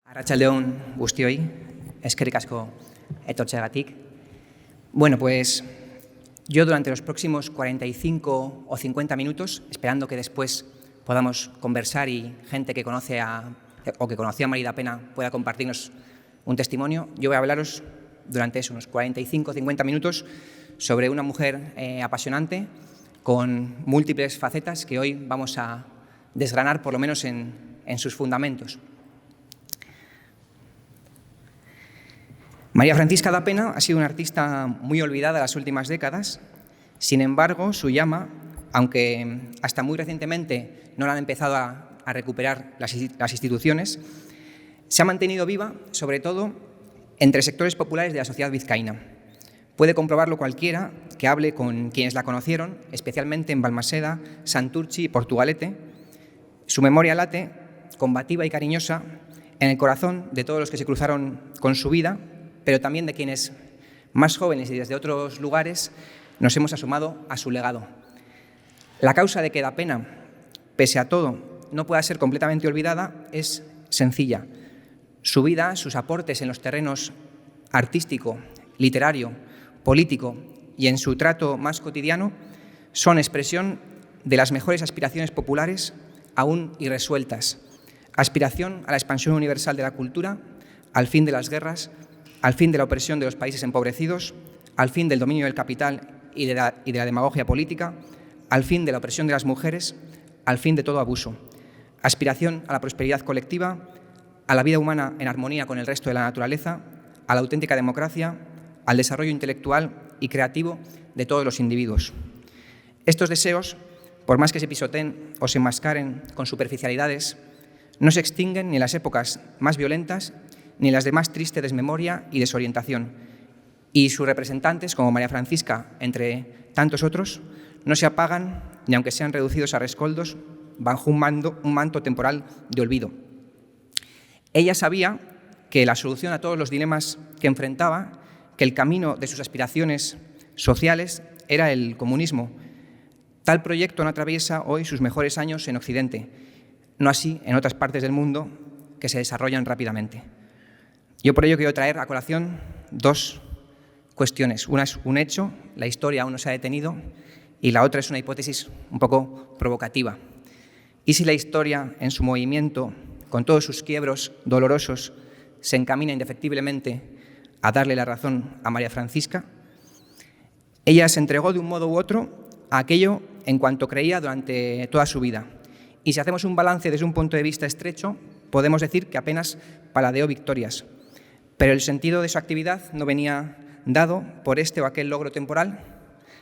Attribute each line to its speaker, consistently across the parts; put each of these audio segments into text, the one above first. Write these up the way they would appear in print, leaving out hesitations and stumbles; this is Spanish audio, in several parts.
Speaker 1: Arratsaldeon guztioi, eskerrik asko etortzeagatik. Bueno, pues yo durante los próximos 45 o 50 minutos, esperando que después podamos conversar y gente que conoce que conocía a Marida Pena pueda compartirnos un testimonio, yo voy a hablaros durante unos 45 o 50 minutos sobre una mujer apasionante con múltiples facetas que hoy vamos a desgranar por lo menos en sus fundamentos. María Francisca da Pena ha sido una artista muy olvidada en las últimas décadas. Sin embargo, su llama, aunque hasta muy recientemente no la han empezado a recuperar las instituciones, se ha mantenido viva, sobre todo, entre sectores populares de la sociedad vizcaína. Puede comprobarlo cualquiera que hable con quienes la conocieron, especialmente en Balmaseda, Santurtzi y Portugalete. Su memoria late, combativa y cariñosa, en el corazón de todos los que se cruzaron con su vida, pero también de quienes, más jóvenes y desde otros lugares, nos hemos asomado a su legado. La causa de que Da Pena, pese a todo, no pueda ser completamente olvidada es sencilla. Su vida, sus aportes en los terrenos artístico, literario, político y en su trato más cotidiano son expresión de las mejores aspiraciones populares aún irresueltas. Aspiración a la expansión universal de la cultura, al fin de las guerras, al fin de la opresión de los países empobrecidos, al fin del dominio del capital y de la demagogia política, al fin de la opresión de las mujeres, al fin de todo abuso. Aspiración a la prosperidad colectiva, a la vida humana en armonía con el resto de la naturaleza, a la auténtica democracia, al desarrollo intelectual y creativo de todos los individuos. Estos deseos, por más que se pisoteen o se enmascaren con superficialidades, no se extinguen ni en las épocas más violentas ni en las de más triste desmemoria y desorientación. Y sus representantes, como María Francisca, entre tantos otros, no se apagan ni aunque sean reducidos a rescoldos bajo un manto temporal de olvido. Ella sabía que la solución a todos los dilemas que enfrentaba, que el camino de sus aspiraciones sociales era el comunismo. Tal proyecto no atraviesa hoy sus mejores años en Occidente, no así en otras partes del mundo que se desarrollan rápidamente. Yo por ello quiero traer a colación dos cuestiones. Una es un hecho, la historia aún no se ha detenido, y la otra es una hipótesis un poco provocativa. ¿Y si la historia, en su movimiento, con todos sus quiebros dolorosos, se encamina indefectiblemente a darle la razón a María Francisca? Ella se entregó de un modo u otro a aquello en cuanto creía durante toda su vida. Y si hacemos un balance desde un punto de vista estrecho, podemos decir que apenas paladeó victorias. Pero el sentido de su actividad no venía dado por este o aquel logro temporal.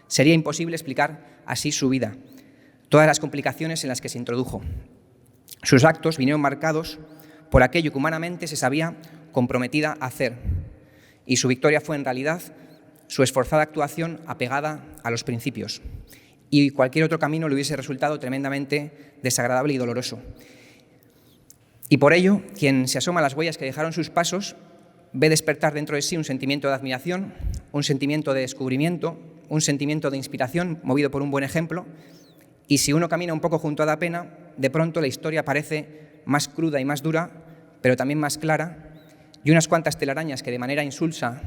Speaker 1: Sería imposible explicar así su vida, todas las complicaciones en las que se introdujo. Sus actos vinieron marcados por aquello que humanamente se sabía comprometida a hacer, y su victoria fue en realidad su esforzada actuación apegada a los principios. Y cualquier otro camino le hubiese resultado tremendamente desagradable y doloroso. Y por ello, quien se asoma a las huellas que dejaron sus pasos, ve despertar dentro de sí un sentimiento de admiración, un sentimiento de descubrimiento, un sentimiento de inspiración movido por un buen ejemplo. Y si uno camina un poco junto a Da Pena, de pronto la historia parece más cruda y más dura, pero también más clara, y unas cuantas telarañas que de manera insulsa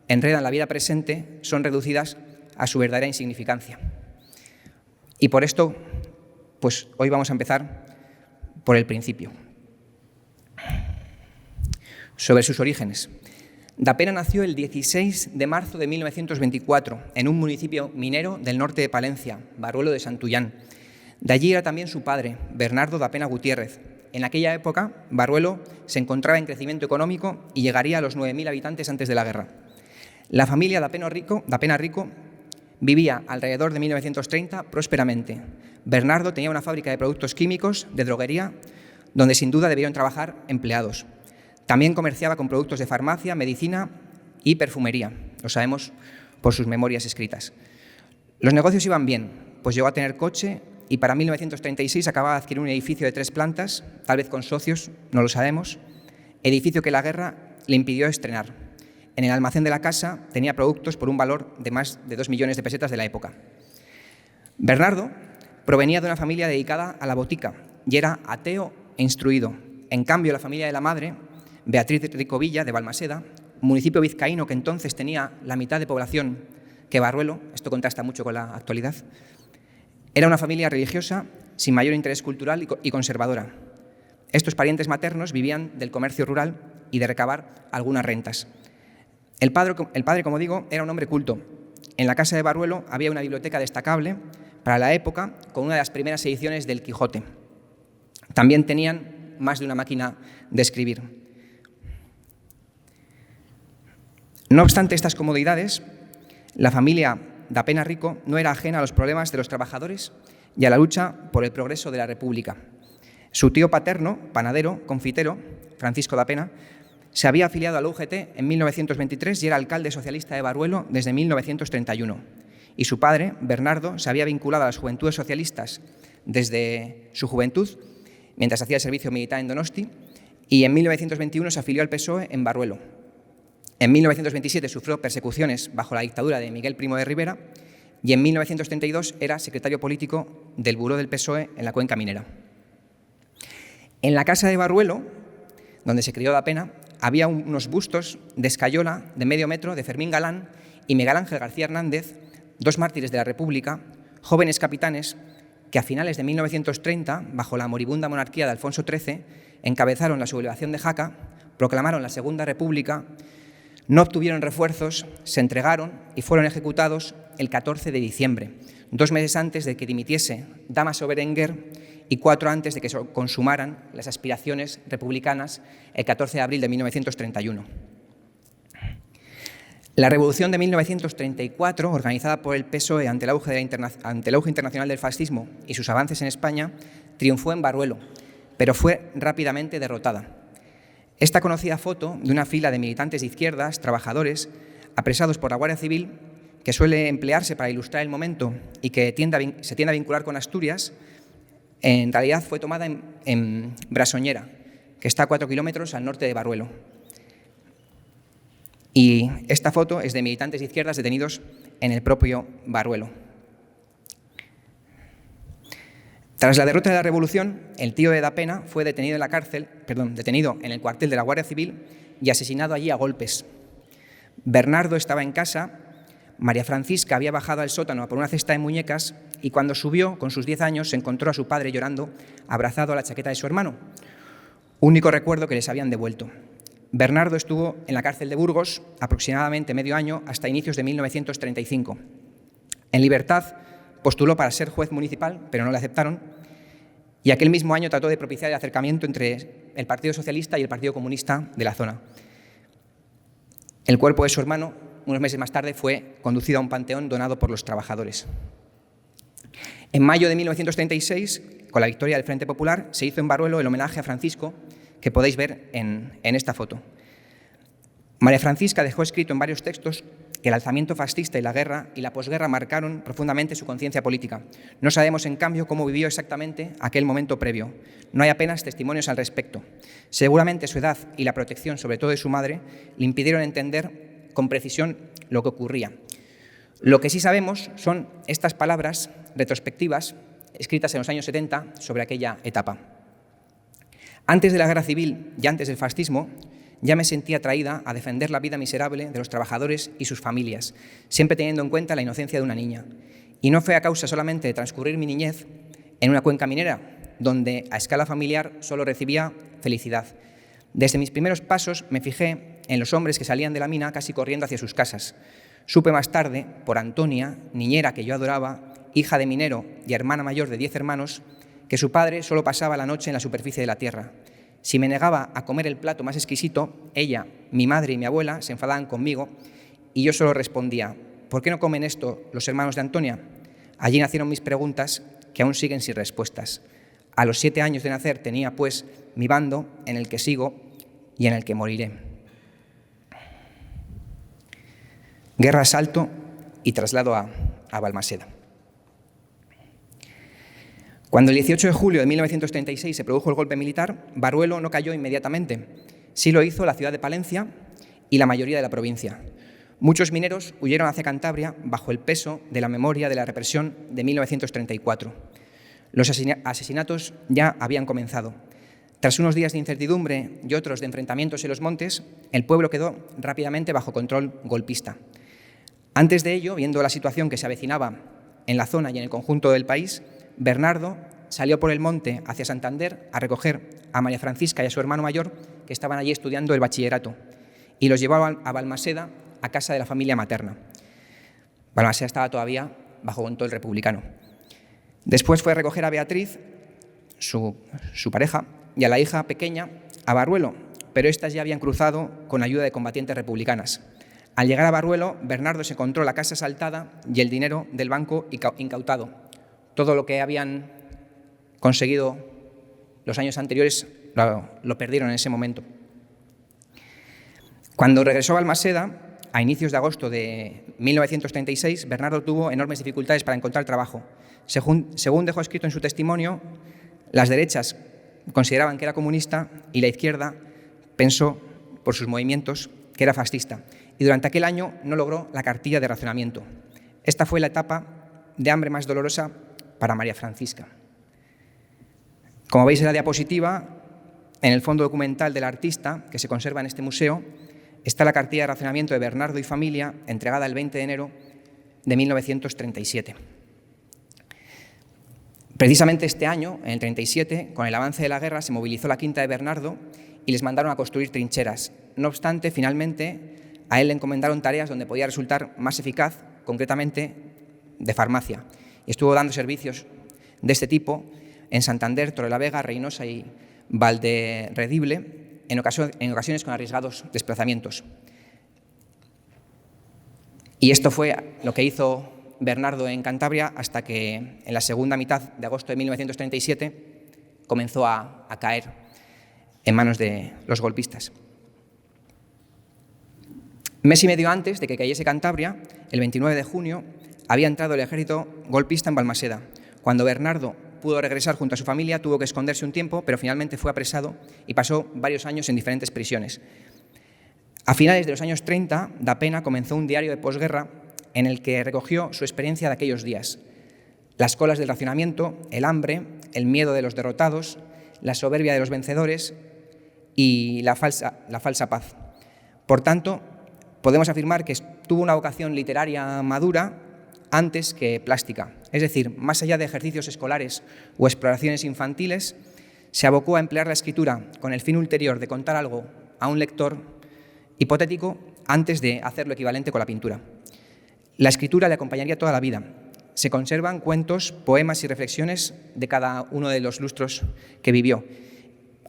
Speaker 1: enredan la vida presente son reducidas a su verdadera insignificancia. Y por esto, pues hoy vamos a empezar por el principio. Sobre sus orígenes. Da Pena nació el 16 de marzo de 1924 en un municipio minero del norte de Palencia, Barruelo de Santullán. De allí era también su padre, Bernardo da Pena Gutiérrez. En aquella época, Barruelo se encontraba en crecimiento económico y llegaría a los 9.000 habitantes antes de la guerra. La familia da Pena Rico vivía alrededor de 1930 prósperamente. Bernardo tenía una fábrica de productos químicos, de droguería, donde sin duda debieron trabajar empleados. También comerciaba con productos de farmacia, medicina y perfumería. Lo sabemos por sus memorias escritas. Los negocios iban bien, pues llegó a tener coche y para 1936 acababa de adquirir un edificio de 3 plantas, tal vez con socios, no lo sabemos, edificio que la guerra le impidió estrenar. En el almacén de la casa tenía productos por un valor de más de 2 millones de pesetas de la época. Bernardo provenía de una familia dedicada a la botica y era ateo e instruido. En cambio, la familia de la madre Beatriz Ricovilla, de Balmaseda, municipio vizcaíno que entonces tenía la mitad de población que Barruelo, esto contrasta mucho con la actualidad. Era una familia religiosa sin mayor interés cultural y conservadora. Estos parientes maternos vivían del comercio rural y de recabar algunas rentas. El padre, como digo, era un hombre culto. En la casa de Barruelo había una biblioteca destacable para la época, con una de las primeras ediciones del Quijote. También tenían más de una máquina de escribir. No obstante estas comodidades, la familia Dapena Rico no era ajena a los problemas de los trabajadores y a la lucha por el progreso de la República. Su tío paterno, panadero, confitero, Francisco Dapena, se había afiliado al UGT en 1923 y era alcalde socialista de Barruelo desde 1931. Y su padre, Bernardo, se había vinculado a las Juventudes Socialistas desde su juventud, mientras hacía el servicio militar en Donosti, y en 1921 se afilió al PSOE en Barruelo. En 1927 sufrió persecuciones bajo la dictadura de Miguel Primo de Rivera y en 1932 era secretario político del Buró del PSOE en la Cuenca Minera. En la casa de Barruelo, donde se crió Dapena, había unos bustos de escayola de medio metro de Fermín Galán y Miguel Ángel García Hernández, dos mártires de la República, jóvenes capitanes que a finales de 1930, bajo la moribunda monarquía de Alfonso XIII, encabezaron la sublevación de Jaca, proclamaron la Segunda República, no obtuvieron refuerzos, se entregaron y fueron ejecutados el 14 de diciembre, 2 meses antes de que dimitiese Dámaso Berenguer y 4 antes de que se consumaran las aspiraciones republicanas el 14 de abril de 1931. La Revolución de 1934, organizada por el PSOE ante el auge internacional del fascismo y sus avances en España, triunfó en Barruelo, pero fue rápidamente derrotada. Esta conocida foto de una fila de militantes de izquierdas, trabajadores, apresados por la Guardia Civil, que suele emplearse para ilustrar el momento y que se tiende a vincular con Asturias, en realidad fue tomada en Brasoñera, que está a 4 kilómetros al norte de Barruelo. Y esta foto es de militantes de izquierdas detenidos en el propio Barruelo. Tras la derrota de la Revolución, el tío de Dapena fue detenido en el cuartel de la Guardia Civil y asesinado allí a golpes. Bernardo estaba en casa, María Francisca había bajado al sótano por una cesta de muñecas y cuando subió, con sus 10 años, se encontró a su padre llorando, abrazado a la chaqueta de su hermano, único recuerdo que les habían devuelto. Bernardo estuvo en la cárcel de Burgos aproximadamente medio año hasta inicios de 1935. En libertad postuló para ser juez municipal, pero no le aceptaron, y aquel mismo año trató de propiciar el acercamiento entre el Partido Socialista y el Partido Comunista de la zona. El cuerpo de su hermano, unos meses más tarde, fue conducido a un panteón donado por los trabajadores. En mayo de 1936, con la victoria del Frente Popular, se hizo en Barruelo el homenaje a Francisco, que podéis ver en esta foto. María Francisca dejó escrito en varios textos que el alzamiento fascista y la guerra y la posguerra marcaron profundamente su conciencia política. No sabemos, en cambio, cómo vivió exactamente aquel momento previo. No hay apenas testimonios al respecto. Seguramente su edad y la protección, sobre todo de su madre, le impidieron entender con precisión lo que ocurría. Lo que sí sabemos son estas palabras retrospectivas escritas en los años 70 sobre aquella etapa. Antes de la guerra civil y antes del fascismo, ya me sentía atraída a defender la vida miserable de los trabajadores y sus familias, siempre teniendo en cuenta la inocencia de una niña. Y no fue a causa solamente de transcurrir mi niñez en una cuenca minera, donde a escala familiar solo recibía felicidad. Desde mis primeros pasos me fijé en los hombres que salían de la mina casi corriendo hacia sus casas. Supe más tarde, por Antonia, niñera que yo adoraba, hija de minero y hermana mayor de 10 hermanos, que su padre solo pasaba la noche en la superficie de la tierra. Si me negaba a comer el plato más exquisito, ella, mi madre y mi abuela se enfadaban conmigo y yo solo respondía: ¿por qué no comen esto los hermanos de Antonia? Allí nacieron mis preguntas que aún siguen sin respuestas. A los 7 años de nacer tenía, pues, mi bando en el que sigo y en el que moriré. Guerra, asalto y traslado a Balmaseda. Cuando el 18 de julio de 1936 se produjo el golpe militar, Barruelo no cayó inmediatamente. Sí lo hizo la ciudad de Palencia y la mayoría de la provincia. Muchos mineros huyeron hacia Cantabria bajo el peso de la memoria de la represión de 1934. Los asesinatos ya habían comenzado. Tras unos días de incertidumbre y otros de enfrentamientos en los montes, el pueblo quedó rápidamente bajo control golpista. Antes de ello, viendo la situación que se avecinaba en la zona y en el conjunto del país, Bernardo salió por el monte hacia Santander a recoger a María Francisca y a su hermano mayor, que estaban allí estudiando el bachillerato, y los llevó a Balmaseda, a casa de la familia materna. Balmaseda estaba todavía bajo control republicano. Después fue a recoger a Beatriz, su pareja, y a la hija pequeña a Barruelo, pero éstas ya habían cruzado con ayuda de combatientes republicanas. Al llegar a Barruelo, Bernardo se encontró la casa asaltada y el dinero del banco incautado. Todo lo que habían conseguido los años anteriores lo perdieron en ese momento. Cuando regresó a Balmaseda, a inicios de agosto de 1936, Bernardo tuvo enormes dificultades para encontrar trabajo. Según dejó escrito en su testimonio, las derechas consideraban que era comunista y la izquierda pensó, por sus movimientos, que era fascista. Y durante aquel año no logró la cartilla de racionamiento. Esta fue la etapa de hambre más dolorosa para María Francisca. Como veis en la diapositiva, en el fondo documental del artista, que se conserva en este museo, está la cartilla de racionamiento de Bernardo y familia, entregada el 20 de enero de 1937. Precisamente este año, en el 37, con el avance de la guerra, se movilizó la quinta de Bernardo y les mandaron a construir trincheras. No obstante, finalmente, a él le encomendaron tareas donde podía resultar más eficaz, concretamente de farmacia. Y estuvo dando servicios de este tipo en Santander, Torrelavega, Reynosa y Valderredible, en ocasiones con arriesgados desplazamientos. Y esto fue lo que hizo Bernardo en Cantabria hasta que en la segunda mitad de agosto de 1937 comenzó a caer en manos de los golpistas. Mes y medio antes de que cayese Cantabria, el 29 de junio, había entrado el ejército golpista en Balmaseda. Cuando Bernardo pudo regresar junto a su familia, tuvo que esconderse un tiempo, pero finalmente fue apresado y pasó varios años en diferentes prisiones. A finales de los años 30, da Pena comenzó un diario de posguerra en el que recogió su experiencia de aquellos días: las colas del racionamiento, el hambre, el miedo de los derrotados, la soberbia de los vencedores y la falsa paz. Por tanto, podemos afirmar que tuvo una vocación literaria madura antes que plástica. Es decir, más allá de ejercicios escolares o exploraciones infantiles, se abocó a emplear la escritura con el fin ulterior de contar algo a un lector hipotético antes de hacer lo equivalente con la pintura. La escritura le acompañaría toda la vida. Se conservan cuentos, poemas y reflexiones de cada uno de los lustros que vivió,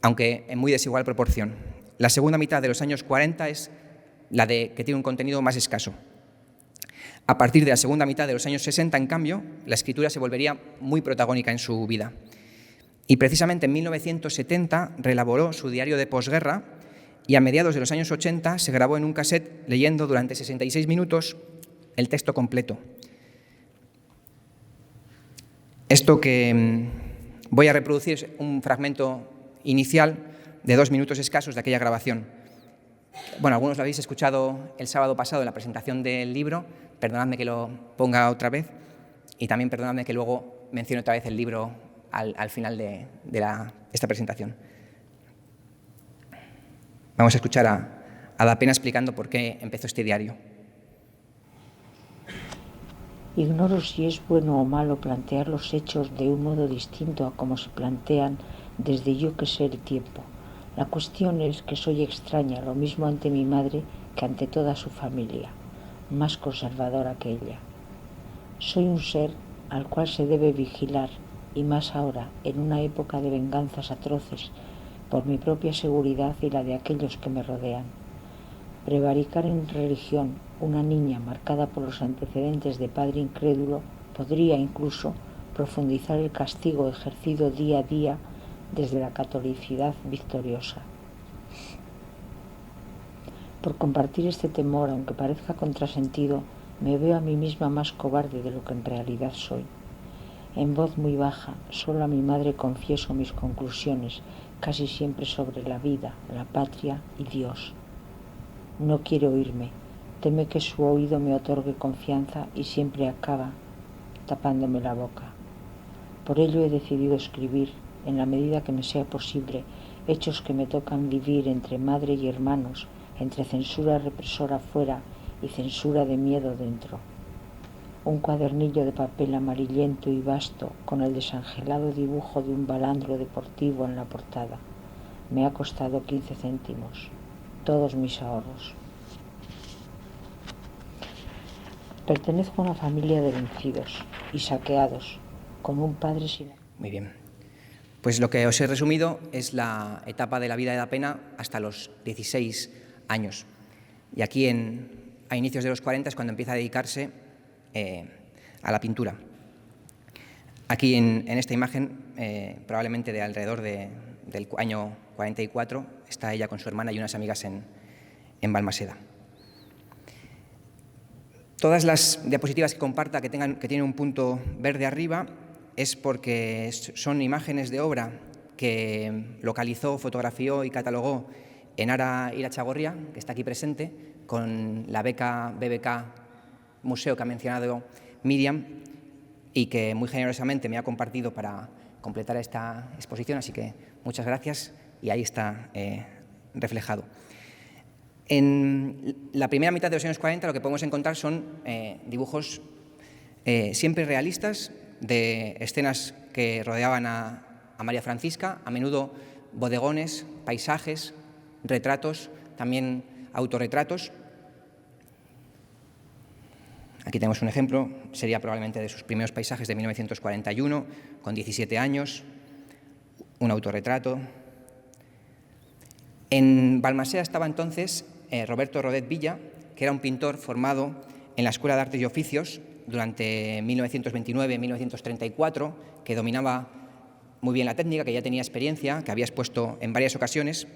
Speaker 1: aunque en muy desigual proporción. La segunda mitad de los años 40 es la que tiene un contenido más escaso. A partir de la segunda mitad de los años 60, en cambio, la escritura se volvería muy protagónica en su vida. Y precisamente en 1970 reelaboró su diario de posguerra y a mediados de los años 80 se grabó en un cassette leyendo durante 66 minutos el texto completo. Esto que voy a reproducir es un fragmento inicial de 2 minutos escasos de aquella grabación. Bueno, algunos lo habéis escuchado el sábado pasado en la presentación del libro, perdonadme que lo ponga otra vez y también perdonadme que luego mencione otra vez el libro al final de esta presentación. Vamos a escuchar a Da Pena explicando por qué empezó este diario.
Speaker 2: Ignoro si es bueno o malo plantear los hechos de un modo distinto a como se plantean desde yo que sé el tiempo. La cuestión es que soy extraña, lo mismo ante mi madre que ante toda su familia, más conservadora que ella. Soy un ser al cual se debe vigilar, y más ahora, en una época de venganzas atroces, por mi propia seguridad y la de aquellos que me rodean. Prevaricar en religión, una niña marcada por los antecedentes de padre incrédulo, podría incluso profundizar el castigo ejercido día a día desde la catolicidad victoriosa. Por compartir este temor, aunque parezca contrasentido, me veo a mí misma más cobarde de lo que en realidad soy. En voz muy baja, solo a mi madre confieso mis conclusiones, casi siempre sobre la vida, la patria y Dios. No quiere oírme, teme que su oído me otorgue confianza y siempre acaba tapándome la boca. Por ello he decidido escribir, en la medida que me sea posible, hechos que me tocan vivir entre madre y hermanos, entre censura represora fuera y censura de miedo dentro. Un cuadernillo de papel amarillento y vasto con el desangelado dibujo de un balandro deportivo en la portada. Me ha costado 15 céntimos, todos mis ahorros. Pertenezco a una familia de vencidos y saqueados, con un padre sin...
Speaker 1: Muy bien. Pues lo que os he resumido es la etapa de la vida de Da Pena hasta los 16 años. Y aquí, a inicios de los 40, es cuando empieza a dedicarse a la pintura. Aquí, en esta imagen, probablemente de alrededor del año 44, está ella con su hermana y unas amigas en Balmaseda. Todas las diapositivas que comparta que tienen un punto verde arriba es porque son imágenes de obra que localizó, fotografió y catalogó Enara Irachagorria, que está aquí presente, con la beca BBK Museo que ha mencionado Miriam y que muy generosamente me ha compartido para completar esta exposición, así que muchas gracias y ahí está reflejado. En la primera mitad de los años 40 lo que podemos encontrar son dibujos siempre realistas de escenas que rodeaban a María Francisca, a menudo bodegones, paisajes, retratos, también autorretratos. Aquí tenemos un ejemplo, sería probablemente de sus primeros paisajes de 1941, con 17 años, un autorretrato. En Balmaseda estaba entonces Roberto Rodet Villa, que era un pintor formado en la Escuela de Artes y Oficios durante 1929-1934, que dominaba muy bien la técnica, que ya tenía experiencia, que había expuesto en varias ocasiones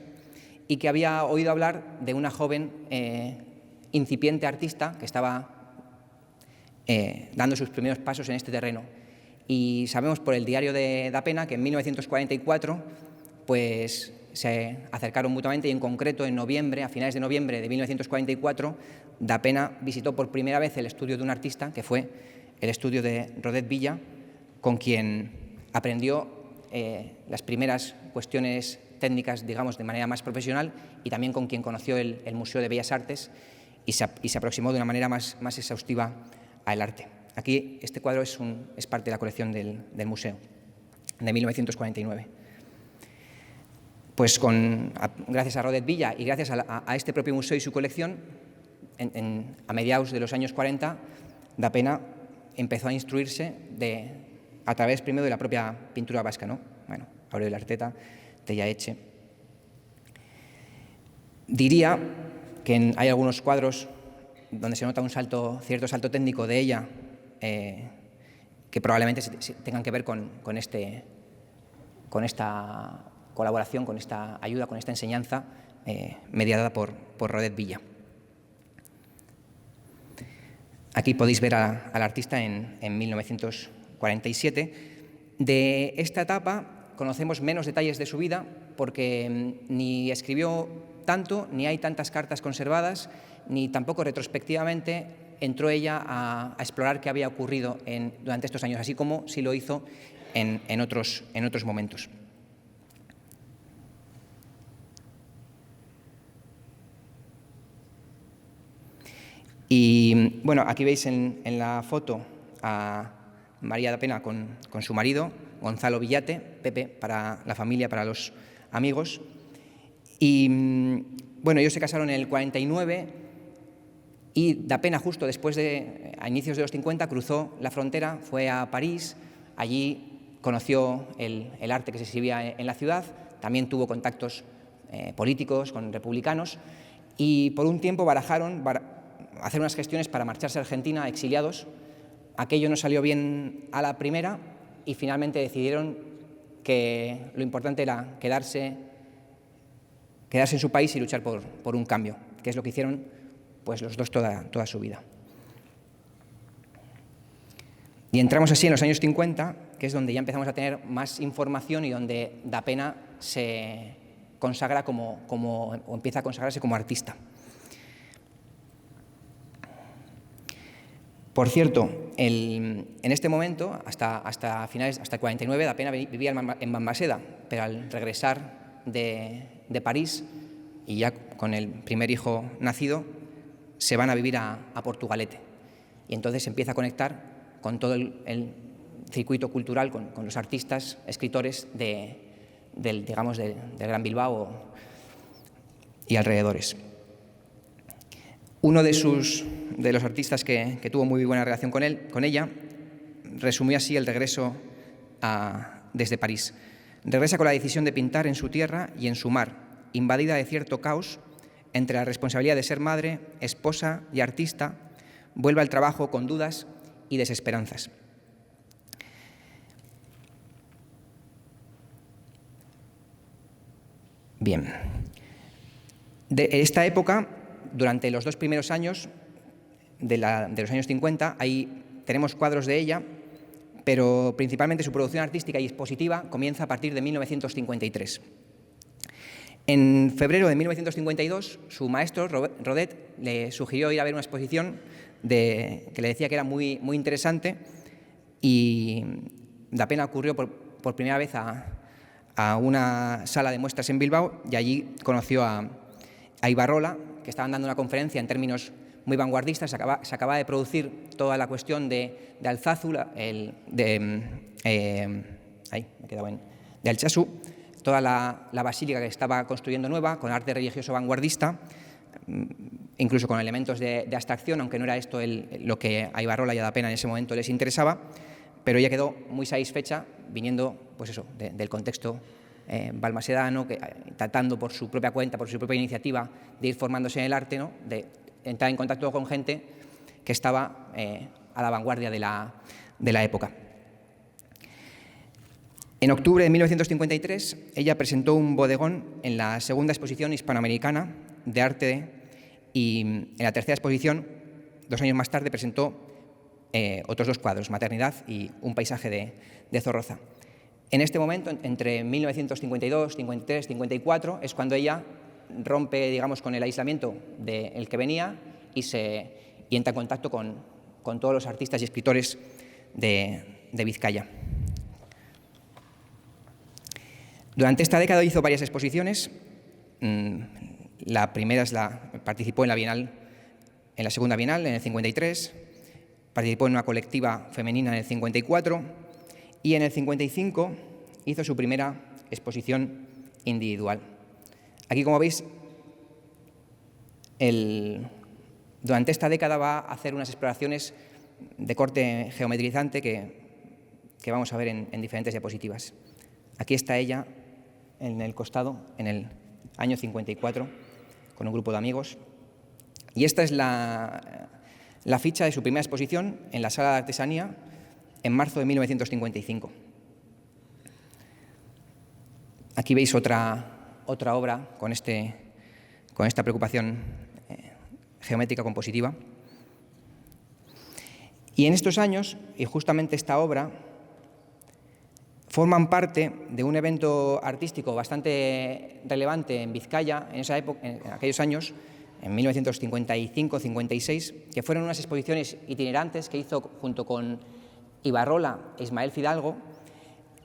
Speaker 1: y que había oído hablar de una joven incipiente artista que estaba dando sus primeros pasos en este terreno. Y sabemos por el diario de Da Pena que en 1944 pues, se acercaron mutuamente y en concreto en noviembre, a finales de noviembre de 1944, Da Pena visitó por primera vez el estudio de un artista, que fue el estudio de Rodet Villa, con quien aprendió las primeras cuestiones técnicas, digamos, de manera más profesional y también con quien conoció el Museo de Bellas Artes y se aproximó de una manera más exhaustiva al arte. Aquí este cuadro es parte de la colección del museo, de 1949. Pues gracias a Rodet Villa y gracias a este propio museo y su colección, a mediados de los años 40, Da Pena empezó a instruirse a través primero de la propia pintura vasca, ¿no? Bueno, Aurelio Arteta, Tella Eche. Diría que hay algunos cuadros donde se nota cierto salto técnico de ella, que probablemente tengan que ver con esta colaboración, con esta ayuda, con esta enseñanza mediada por Rodet Villa. Aquí podéis ver al artista en 1947. De esta etapa conocemos menos detalles de su vida porque ni escribió tanto, ni hay tantas cartas conservadas, ni tampoco retrospectivamente entró ella a explorar qué había ocurrido durante estos años, así como sí lo hizo en otros momentos. Y bueno, aquí veis en la foto a María Da Pena con su marido, Gonzalo Villate, Pepe para la familia, para los amigos. Y bueno, ellos se casaron en el 49 y Da Pena justo después a inicios de los 50, cruzó la frontera, fue a París, allí conoció el arte que se exhibía en la ciudad, también tuvo contactos políticos con republicanos y por un tiempo barajaron hacer unas gestiones para marcharse a Argentina exiliados. Aquello no salió bien a la primera y finalmente decidieron que lo importante era quedarse en su país y luchar por un cambio, que es lo que hicieron pues, los dos toda su vida. Y entramos así en los años 50, que es donde ya empezamos a tener más información y donde Da Pena se consagra o empieza a consagrarse como artista. Por cierto, en este momento, hasta finales, hasta el 49, Da Pena vivía en Balmaseda, pero al regresar de París y ya con el primer hijo nacido se van a vivir a Portugalete. Y entonces se empieza a conectar con todo el circuito cultural, con los artistas, escritores del Gran Bilbao y alrededores. Uno de los artistas que tuvo muy buena relación con ella, resumió así el regreso desde París. Regresa con la decisión de pintar en su tierra y en su mar, invadida de cierto caos entre la responsabilidad de ser madre, esposa y artista. Vuelve al trabajo con dudas y desesperanzas. Bien. De esta época, durante los 2 primeros años de los años 50, ahí tenemos cuadros de ella, pero principalmente su producción artística y expositiva comienza a partir de 1953. En febrero de 1952, su maestro, Rodet, le sugirió ir a ver una exposición que le decía que era muy, muy interesante, y da pena ocurrió por primera vez a una sala de muestras en Bilbao, y allí conoció a Ibarrola, que estaban dando una conferencia en términos muy vanguardistas. Se acaba de producir toda la cuestión de Alzazu, de Altsassu, toda la basílica que estaba construyendo nueva, con arte religioso vanguardista, incluso con elementos de abstracción, aunque no era esto lo que a Ibarrola y a da Pena en ese momento les interesaba, pero ella quedó muy satisfecha viniendo pues eso, del contexto balmasedano, tratando por su propia cuenta, por su propia iniciativa, de ir formándose en el arte, ¿no? De entrar en contacto con gente que estaba a la vanguardia de la época. En octubre de 1953, ella presentó un bodegón en la segunda exposición hispanoamericana de arte, y en la tercera exposición, 2 años más tarde, presentó otros 2 cuadros, Maternidad y Un paisaje de Zorroza. En este momento, entre 1952, 53, 54, es cuando ella rompe, digamos, con el aislamiento del que venía y entra en contacto con todos los artistas y escritores de Vizcaya. Durante esta década hizo varias exposiciones. La primera participó en la segunda Bienal, en el 53, participó en una colectiva femenina en el 54, y en el 55 hizo su primera exposición individual. Aquí, como veis, durante esta década va a hacer unas exploraciones de corte geometrizante que vamos a ver en diferentes diapositivas. Aquí está ella en el costado, en el año 54, con un grupo de amigos. Y esta es la ficha de su primera exposición en la Sala de Artesanía en marzo de 1955. Aquí veis otra obra con esta preocupación geométrica compositiva. Y en estos años, y justamente esta obra, forman parte de un evento artístico bastante relevante en Vizcaya en esa época, en aquellos años, en 1955-56, que fueron unas exposiciones itinerantes que hizo junto con Ibarrola e Ismael Fidalgo,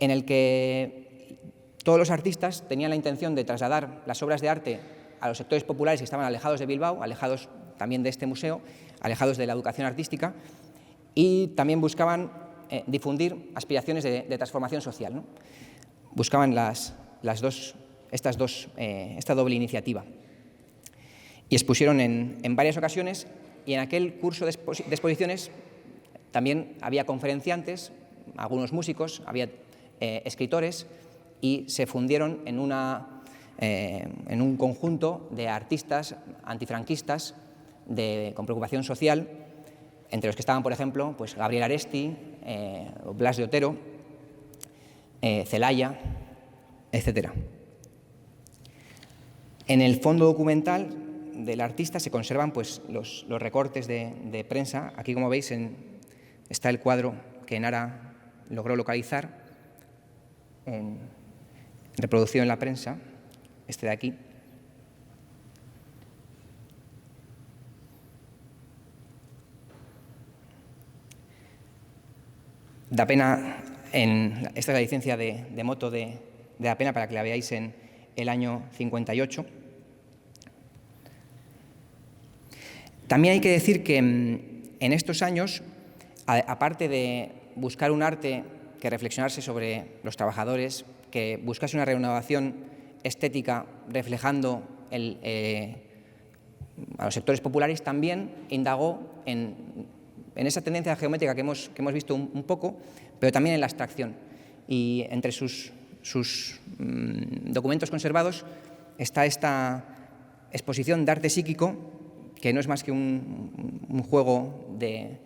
Speaker 1: en el que todos los artistas tenían la intención de trasladar las obras de arte a los sectores populares que estaban alejados de Bilbao, alejados también de este museo, alejados de la educación artística, y también buscaban difundir aspiraciones de transformación social, ¿no? Buscaban esta doble iniciativa. Y expusieron en varias ocasiones, y en aquel curso de exposiciones también había conferenciantes, algunos músicos, había escritores, y se fundieron en un conjunto de artistas antifranquistas con preocupación social, entre los que estaban, por ejemplo, pues Gabriel Aresti, Blas de Otero, Celaya, etc. En el fondo documental del artista se conservan pues, los recortes de prensa. Aquí, como veis, está el cuadro que Nara logró localizar, reproducido en la prensa, este de aquí. Da Pena, esta es la licencia de moto de Da Pena para que la veáis en el año 58. También hay que decir que en estos años, aparte de buscar un arte que reflexionase sobre los trabajadores, que buscase una renovación estética reflejando a los sectores populares, también indagó en esa tendencia geométrica que hemos visto un poco, pero también en la abstracción. Y entre sus documentos conservados está esta exposición de arte psíquico, que no es más que un juego de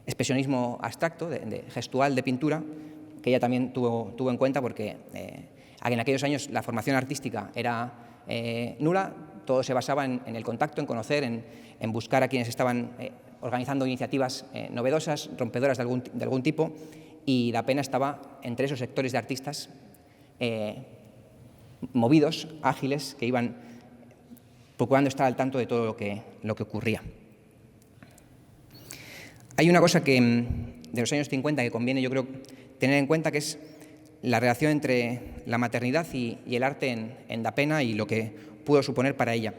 Speaker 1: expresionismo abstracto, de gestual, de pintura, que ella también tuvo en cuenta porque en aquellos años la formación artística era nula, todo se basaba en el contacto, en conocer, en buscar a quienes estaban organizando iniciativas novedosas, rompedoras de algún tipo, y Da Pena estaba entre esos sectores de artistas movidos, ágiles, que iban procurando estar al tanto de todo lo que ocurría. Hay una cosa de los años 50 que conviene, yo creo, tener en cuenta, que es la relación entre la maternidad y el arte en Da Pena y lo que pudo suponer para ella.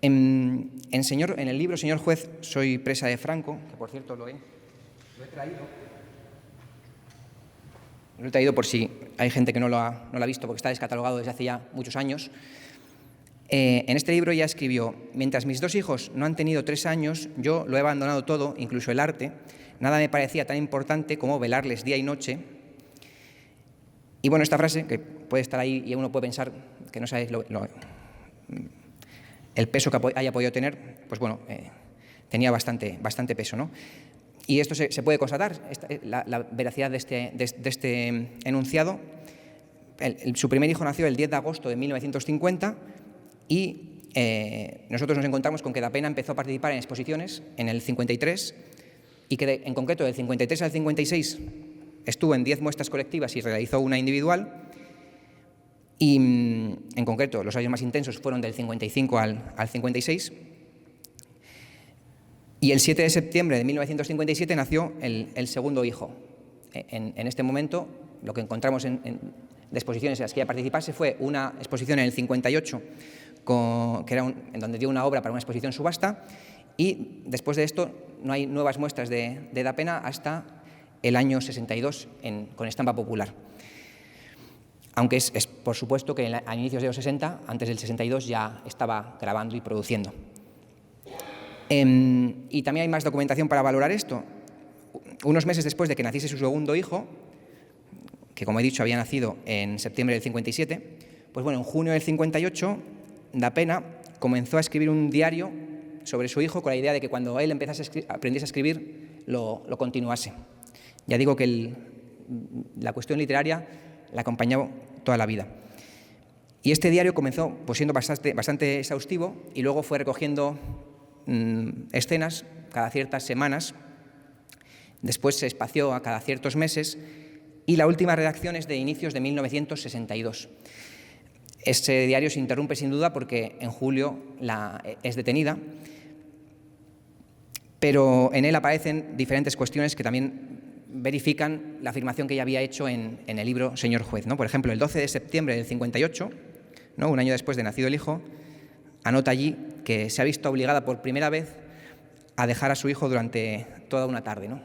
Speaker 1: En el libro Señor juez, soy presa de Franco, que por cierto lo he traído. Lo he traído por si hay gente que no lo ha visto, porque está descatalogado desde hace ya muchos años. En este libro ella escribió: mientras mis 2 hijos no han tenido 3 años, yo lo he abandonado todo, incluso el arte. Nada me parecía tan importante como velarles día y noche. Y bueno, esta frase, que puede estar ahí y uno puede pensar que no sabe el peso que haya podido tener, pues bueno, tenía bastante peso, ¿no? Y esto se puede constatar, la veracidad de este enunciado. Su primer hijo nació el 10 de agosto de 1950 y nosotros nos encontramos con que Da Pena empezó a participar en exposiciones en el 53 y que en concreto del 53 al 56 estuvo en 10 muestras colectivas y realizó una individual. Y en concreto los años más intensos fueron del 55 al 56. Y el 7 de septiembre de 1957 nació el segundo hijo. En este momento, lo que encontramos de exposiciones en las que ella participase fue una exposición en el 58, en donde dio una obra para una exposición subasta, y después de esto no hay nuevas muestras de Da Pena hasta el año 62 con estampa popular. Aunque es por supuesto que a inicios de los 60, antes del 62, ya estaba grabando y produciendo. Y también hay más documentación para valorar esto. Unos meses después de que naciese su segundo hijo, que como he dicho había nacido en septiembre del 57, pues bueno, en junio del 58, Da Pena comenzó a escribir un diario sobre su hijo con la idea de que cuando él aprendiese a escribir, lo continuase. Ya digo que la cuestión literaria la acompañó toda la vida. Y este diario comenzó pues siendo bastante exhaustivo y luego fue recogiendo escenas cada ciertas semanas, después se espació a cada ciertos meses y la última redacción es de inicios de 1962. Ese diario se interrumpe sin duda porque en julio es detenida, pero en él aparecen diferentes cuestiones que también verifican la afirmación que ella había hecho en el libro Señor juez, ¿no? Por ejemplo, el 12 de septiembre del 58, ¿no?, un año después de nacido el hijo, anota allí que se ha visto obligada por primera vez a dejar a su hijo durante toda una tarde, ¿no?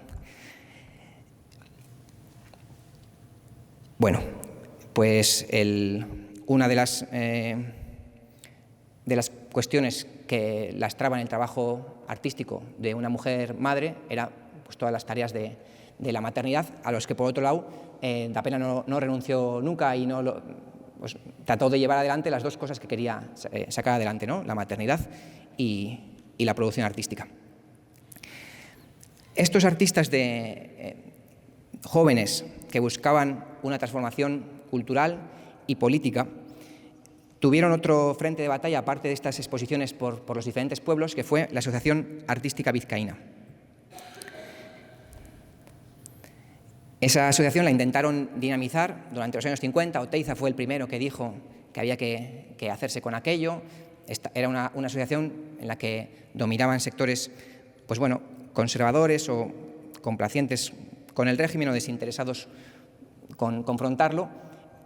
Speaker 1: Bueno, pues una de las cuestiones que lastraban el trabajo artístico de una mujer madre era pues todas las tareas de la maternidad, a los que por otro lado Da Pena no renunció nunca y pues, trató de llevar adelante las dos cosas que quería sacar adelante, ¿no?, la maternidad y la producción artística. Estos artistas jóvenes que buscaban una transformación cultural y política tuvieron otro frente de batalla, aparte de estas exposiciones por los diferentes pueblos, que fue la Asociación Artística Vizcaína. Esa asociación la intentaron dinamizar durante los años 50. Oteiza fue el primero que dijo que había que hacerse con aquello. Era una asociación en la que dominaban sectores pues bueno, conservadores o complacientes con el régimen o desinteresados con confrontarlo.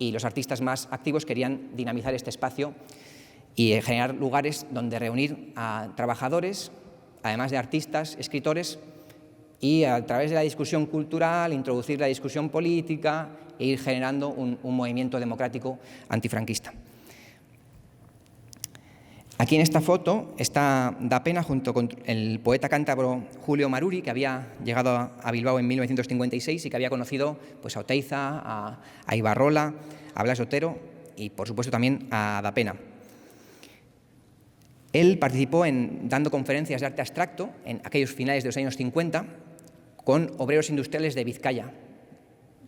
Speaker 1: y los artistas más activos querían dinamizar este espacio y generar lugares donde reunir a trabajadores, además de artistas, escritores, y a través de la discusión cultural introducir la discusión política e ir generando un movimiento democrático antifranquista. Aquí en esta foto está Da Pena junto con el poeta cántabro Julio Maruri, que había llegado a Bilbao en 1956 y que había conocido pues, a Oteiza, a Ibarrola, a Blas Otero y, por supuesto, también a Da Pena. Él participó dando conferencias de arte abstracto en aquellos finales de los años 50 con obreros industriales de Vizcaya,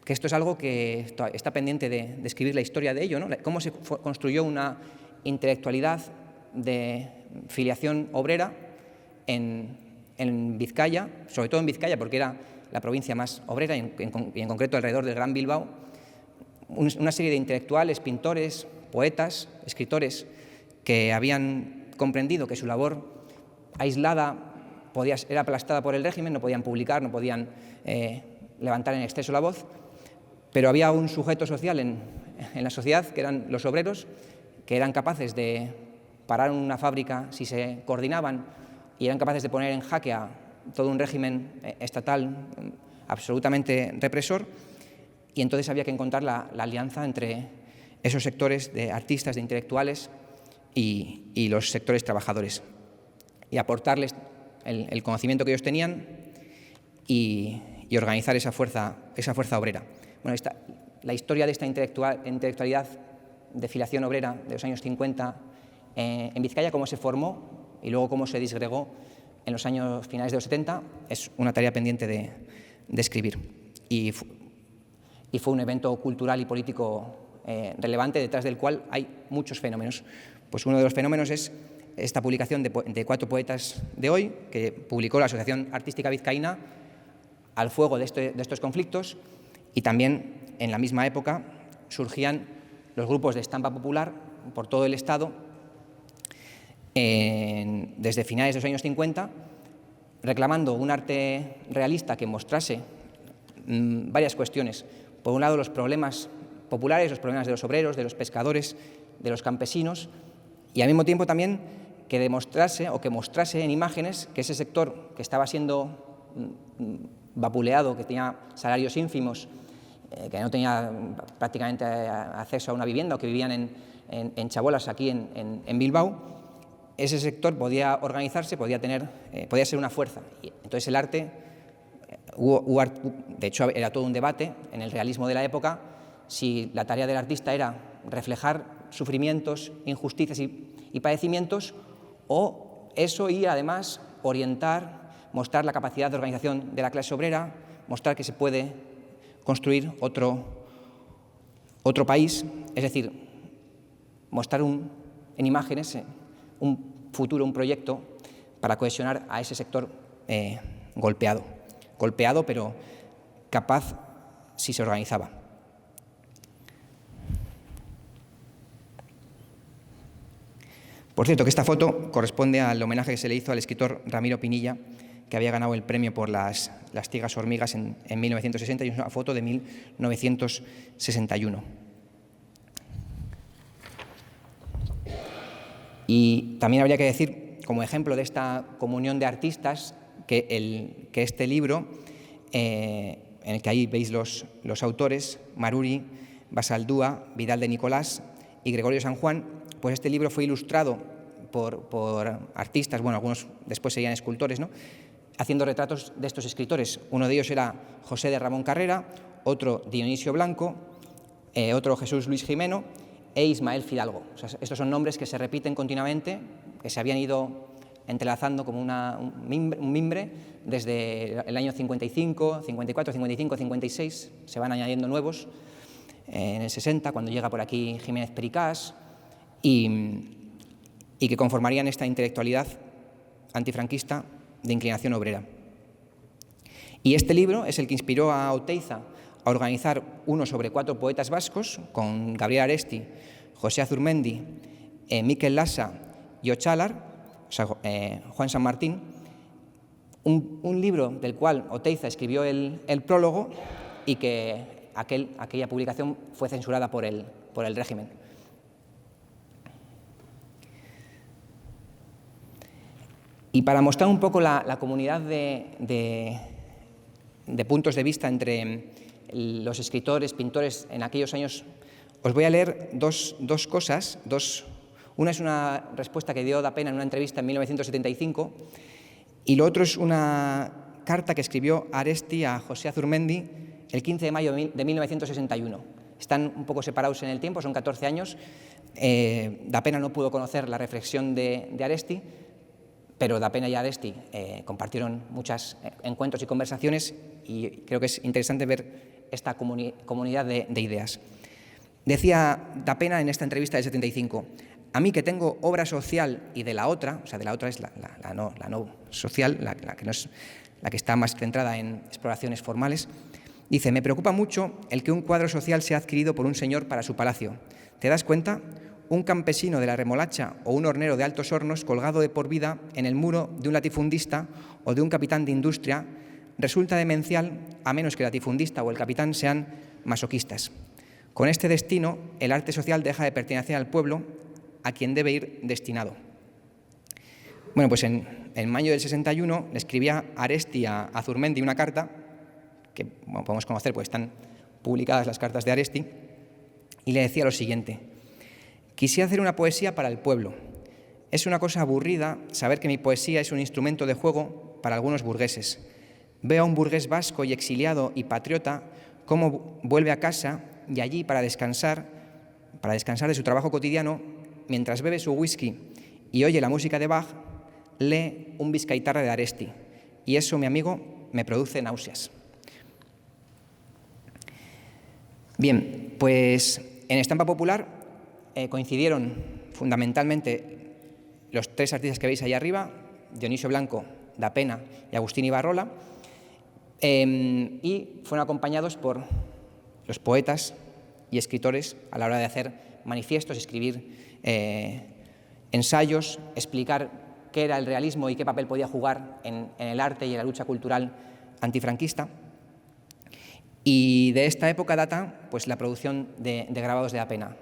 Speaker 1: que esto es algo que está pendiente de escribir la historia de ello, ¿no? Cómo se construyó una intelectualidad de filiación obrera en Vizcaya, sobre todo en Vizcaya, porque era la provincia más obrera y en concreto alrededor del Gran Bilbao, una serie de intelectuales, pintores, poetas, escritores que habían comprendido que su labor aislada era aplastada por el régimen, no podían publicar, no podían levantar en exceso la voz, pero había un sujeto social en la sociedad, que eran los obreros, que eran capaces de parar una fábrica si se coordinaban y eran capaces de poner en jaque a todo un régimen estatal absolutamente represor, y entonces había que encontrar la alianza entre esos sectores de artistas, de intelectuales y los sectores trabajadores, y aportarles el conocimiento que ellos tenían y organizar esa fuerza obrera. Bueno, la historia de esta intelectualidad de filiación obrera de los años 50 en Vizcaya, cómo se formó y luego cómo se disgregó en los años finales de los 70, es una tarea pendiente de escribir. Y fue un evento cultural y político relevante, detrás del cual hay muchos fenómenos. Pues uno de los fenómenos es esta publicación de 4 poetas de hoy, que publicó la Asociación Artística Vizcaína al fuego de estos conflictos, y también en la misma época surgían los grupos de estampa popular por todo el Estado, desde finales de los años 50, reclamando un arte realista que mostrase varias cuestiones. Por un lado, los problemas populares, los problemas de los obreros, de los pescadores, de los campesinos, y al mismo tiempo también que mostrase en imágenes que ese sector que estaba siendo vapuleado, que tenía salarios ínfimos, que no tenía prácticamente acceso a una vivienda o que vivían en chabolas aquí en Bilbao, ese sector podía organizarse, podía ser una fuerza. Y entonces el arte, de hecho era todo un debate en el realismo de la época, si la tarea del artista era reflejar sufrimientos, injusticias y padecimientos, o eso, y además orientar, mostrar la capacidad de organización de la clase obrera, mostrar que se puede construir otro país, es decir, mostrar en imágenes un futuro, un proyecto para cohesionar a ese sector golpeado, pero capaz si se organizaba. Por cierto, que esta foto corresponde al homenaje que se le hizo al escritor Ramiro Pinilla, que había ganado el premio por las Ciegas Hormigas en 1960, y es una foto de 1961. Y también habría que decir, como ejemplo de esta comunión de artistas, que este libro, en el que ahí veis los autores, Maruri, Basaldúa, Vidal de Nicolás y Gregorio San Juan, pues este libro fue ilustrado por artistas, bueno, algunos después serían escultores, ¿no?, haciendo retratos de estos escritores. Uno de ellos era José de Ramón Carrera, otro Dionisio Blanco, otro Jesús Luis Jimeno e Ismael Fidalgo. O sea, estos son nombres que se repiten continuamente, que se habían ido entrelazando como un mimbre desde el año 55, 54, 55, 56, se van añadiendo nuevos en el 60, cuando llega por aquí Jiménez Pericás, y que conformarían esta intelectualidad antifranquista de inclinación obrera. Y este libro es el que inspiró a Oteiza a organizar uno sobre 4 poetas vascos, con Gabriel Aresti, José Azurmendi, Mikel Lasa y Ochalar, o sea, Juan San Martín, un libro del cual Oteiza escribió el prólogo y que aquella publicación fue censurada por el régimen. Y para mostrar un poco la comunidad de puntos de vista entre los escritores, pintores en aquellos años, os voy a leer dos cosas. Una es una respuesta que dio Da Pena en una entrevista en 1975 y lo otro es una carta que escribió Aresti a José Azurmendi el 15 de mayo de 1961. Están un poco separados en el tiempo, son 14 años. Da Pena no pudo conocer la reflexión de Aresti, pero Da Pena y Aresti compartieron muchos encuentros y conversaciones y creo que es interesante ver esta comunidad de ideas. Decía Da Pena en esta entrevista del 75, a mí que tengo obra social y de la otra, o sea, de la otra es la no social, la que no es, la que está más centrada en exploraciones formales, dice, me preocupa mucho el que un cuadro social sea adquirido por un señor para su palacio. ¿Te das cuenta? Un campesino de la remolacha o un hornero de Altos Hornos colgado de por vida en el muro de un latifundista o de un capitán de industria resulta demencial a menos que el latifundista o el capitán sean masoquistas. Con este destino, el arte social deja de pertenecer al pueblo a quien debe ir destinado. Bueno, pues en mayo del 61 le escribía Aresti a Azurmendi una carta, que podemos conocer, pues están publicadas las cartas de Aresti, y le decía lo siguiente, quisiera hacer una poesía para el pueblo. Es una cosa aburrida saber que mi poesía es un instrumento de juego para algunos burgueses. Veo a un burgués vasco y exiliado y patriota cómo vuelve a casa y allí para descansar de su trabajo cotidiano, mientras bebe su whisky y oye la música de Bach, lee un vizcaitarra de Aresti. Y eso, mi amigo, me produce náuseas. Bien, pues en Estampa Popular coincidieron fundamentalmente los tres artistas que veis ahí arriba, Dionisio Blanco, Da Pena y Agustín Ibarrola, y fueron acompañados por los poetas y escritores a la hora de hacer manifiestos, escribir ensayos, explicar qué era el realismo y qué papel podía jugar en el arte y en la lucha cultural antifranquista. Y de esta época data pues, la producción de grabados de Da Pena,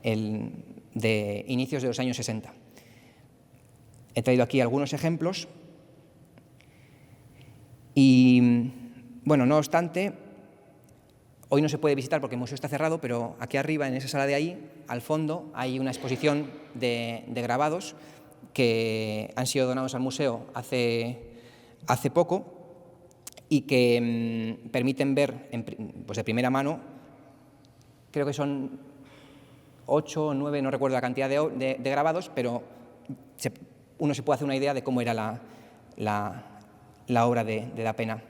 Speaker 1: de inicios de los años 60. He traído aquí algunos ejemplos y, bueno, no obstante, hoy no se puede visitar porque el museo está cerrado, pero aquí arriba, en esa sala de ahí, al fondo, hay una exposición de grabados que han sido donados al museo hace poco y que permiten ver pues de primera mano, creo que son 8 o 9, no recuerdo la cantidad de grabados, pero uno se puede hacer una idea de cómo era la obra de Da Pena.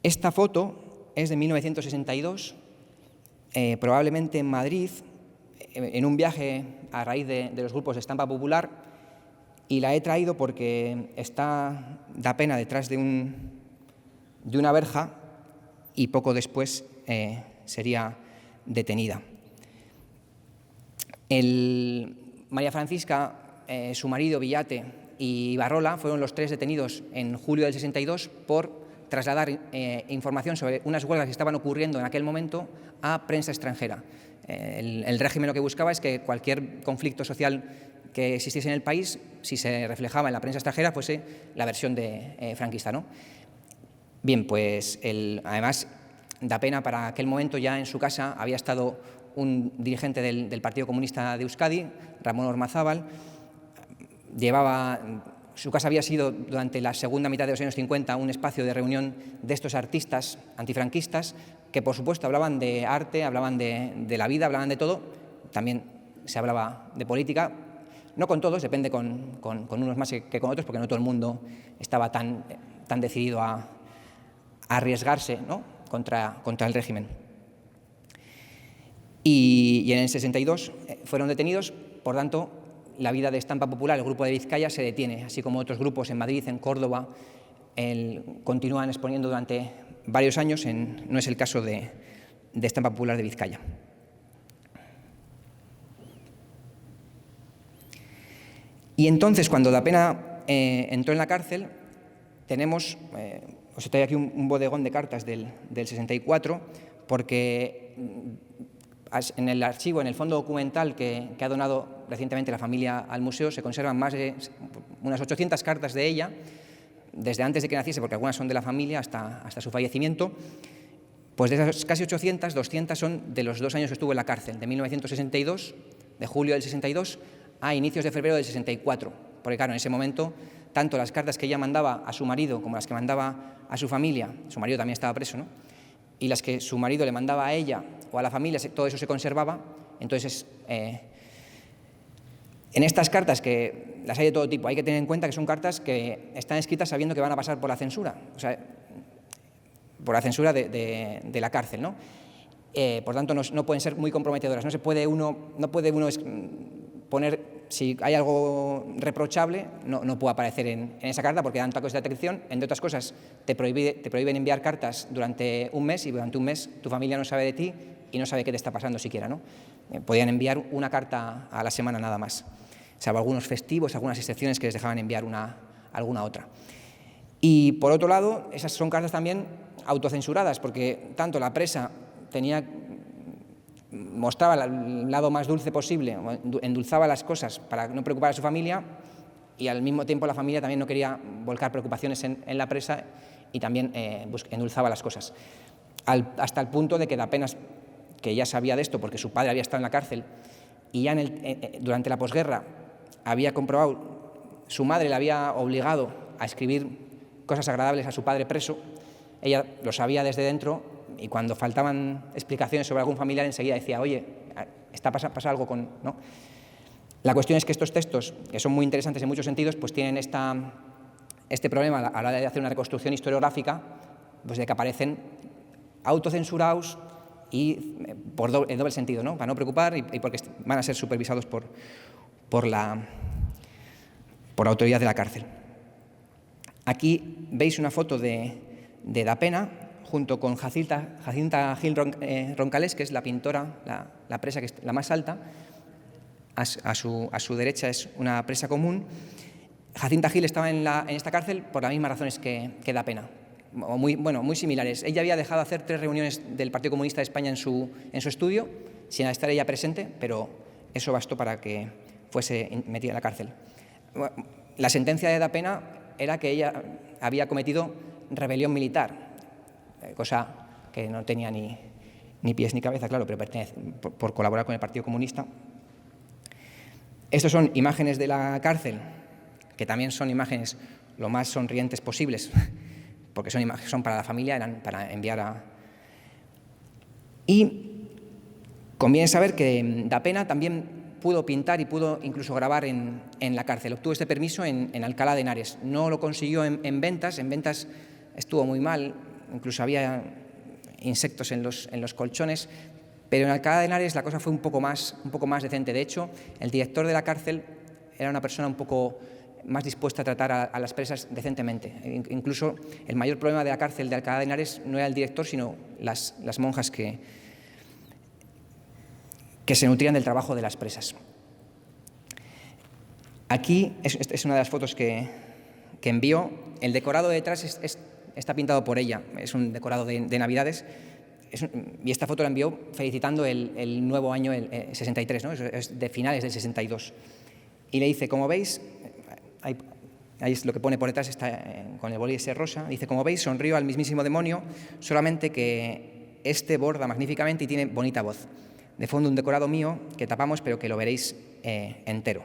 Speaker 1: Esta foto es de 1962, probablemente en Madrid, en un viaje a raíz de los grupos de Estampa Popular, y la he traído porque está Da Pena detrás de una verja y poco después sería detenida. María Francisca, su marido Villate y Ibarrola fueron los tres detenidos en julio del 62 por trasladar información sobre unas huelgas que estaban ocurriendo en aquel momento a prensa extranjera. El régimen lo que buscaba es que cualquier conflicto social que existiese en el país, si se reflejaba en la prensa extranjera, fuese la versión franquista, ¿no? Bien, pues además Da Pena para aquel momento ya en su casa había estado un dirigente del Partido Comunista de Euskadi, Ramón Ormazábal. Su casa había sido durante la segunda mitad de los años 50 un espacio de reunión de estos artistas antifranquistas que, por supuesto, hablaban de arte, hablaban de la vida, hablaban de todo. También se hablaba de política. No con todos, depende con unos más que con otros, porque no todo el mundo estaba tan decidido a arriesgarse, ¿no?, contra el régimen. Y en el 62 fueron detenidos, por tanto, la vida de Estampa Popular, el grupo de Vizcaya, se detiene, así como otros grupos en Madrid, en Córdoba, continúan exponiendo durante varios años, no es el caso de Estampa Popular de Vizcaya. Y entonces, cuando Da Pena entró en la cárcel, tenemos os he traído aquí un bodegón de cartas del 64, porque en el archivo, en el fondo documental que ha donado recientemente la familia al museo, se conservan más de unas 800 cartas de ella, desde antes de que naciese, porque algunas son de la familia, hasta su fallecimiento. Pues de esas casi 800, 200 son de los 2 años que estuvo en la cárcel, de 1962, de julio del 62, a inicios de febrero del 64. Porque claro, en ese momento, tanto las cartas que ella mandaba a su marido como las que mandaba a su familia, su marido también estaba preso, ¿no?, y las que su marido le mandaba a ella o a la familia, todo eso se conservaba. Entonces, en estas cartas, que las hay de todo tipo, hay que tener en cuenta que son cartas que están escritas sabiendo que van a pasar por la censura, o sea, por la censura de la cárcel, ¿no? Por tanto, no pueden ser muy comprometedoras. No puede uno poner, si hay algo reprochable, no puede aparecer en esa carta, porque dan tacos de atención. Entre otras cosas, te prohíben enviar cartas durante un mes, y durante un mes tu familia no sabe de ti y no sabe qué te está pasando siquiera, ¿no? Podían enviar una carta a la semana nada más, salvo algunos festivos, algunas excepciones que les dejaban enviar alguna otra. Y por otro lado, esas son cartas también autocensuradas, porque tanto la presa mostraba el lado más dulce posible, endulzaba las cosas para no preocupar a su familia, y al mismo tiempo la familia también no quería volcar preocupaciones en la presa, y también endulzaba las cosas. Hasta el punto de que apenas que ya sabía de esto, porque su padre había estado en la cárcel, y ya durante la posguerra había comprobado, su madre le había obligado a escribir cosas agradables a su padre preso. Ella lo sabía desde dentro, y cuando faltaban explicaciones sobre algún familiar, enseguida decía: oye, pasa algo con... ¿no? La cuestión es que estos textos, que son muy interesantes en muchos sentidos, pues tienen este problema a la hora de hacer una reconstrucción historiográfica, pues de que aparecen autocensurados y en doble sentido, ¿no? Para no preocupar y porque van a ser supervisados por la autoridad de la cárcel. Aquí veis una foto de Da Pena junto con Jacinta Gil Roncalés, que es la pintora, la presa que es la más alta. A su derecha es una presa común. Jacinta Gil estaba en esta cárcel por las mismas razones que Da Pena, muy similares. Ella había dejado de hacer 3 reuniones del Partido Comunista de España en su estudio, sin estar ella presente, pero eso bastó para que fuese metida en la cárcel. La sentencia de Da Pena era que ella había cometido rebelión militar, cosa que no tenía ni pies ni cabeza, claro, pero pertenece por colaborar con el Partido Comunista. Estas son imágenes de la cárcel, que también son imágenes lo más sonrientes posibles, porque son para la familia, eran para enviar a... Y conviene saber que Da Pena también pudo pintar y pudo incluso grabar en la cárcel. Obtuvo este permiso en Alcalá de Henares. No lo consiguió en ventas estuvo muy mal, incluso había insectos en los colchones, pero en Alcalá de Henares la cosa fue un poco más decente. De hecho, el director de la cárcel era una persona un poco más dispuesta a tratar a las presas decentemente. Incluso el mayor problema de la cárcel de Alcalá de Henares no era el director, sino las monjas que se nutrían del trabajo de las presas. Aquí es una de las fotos que envió. El decorado de detrás está pintado por ella, es un decorado de Navidades, y esta foto la envió felicitando el nuevo año, el 63, ¿no? Es de finales del 62. Y le dice: como veis, ahí es lo que pone por detrás, está con el boli ese rosa, dice: como veis, sonrío al mismísimo demonio, solamente que borda magníficamente y tiene bonita voz. De fondo un decorado mío que tapamos, pero que lo veréis entero.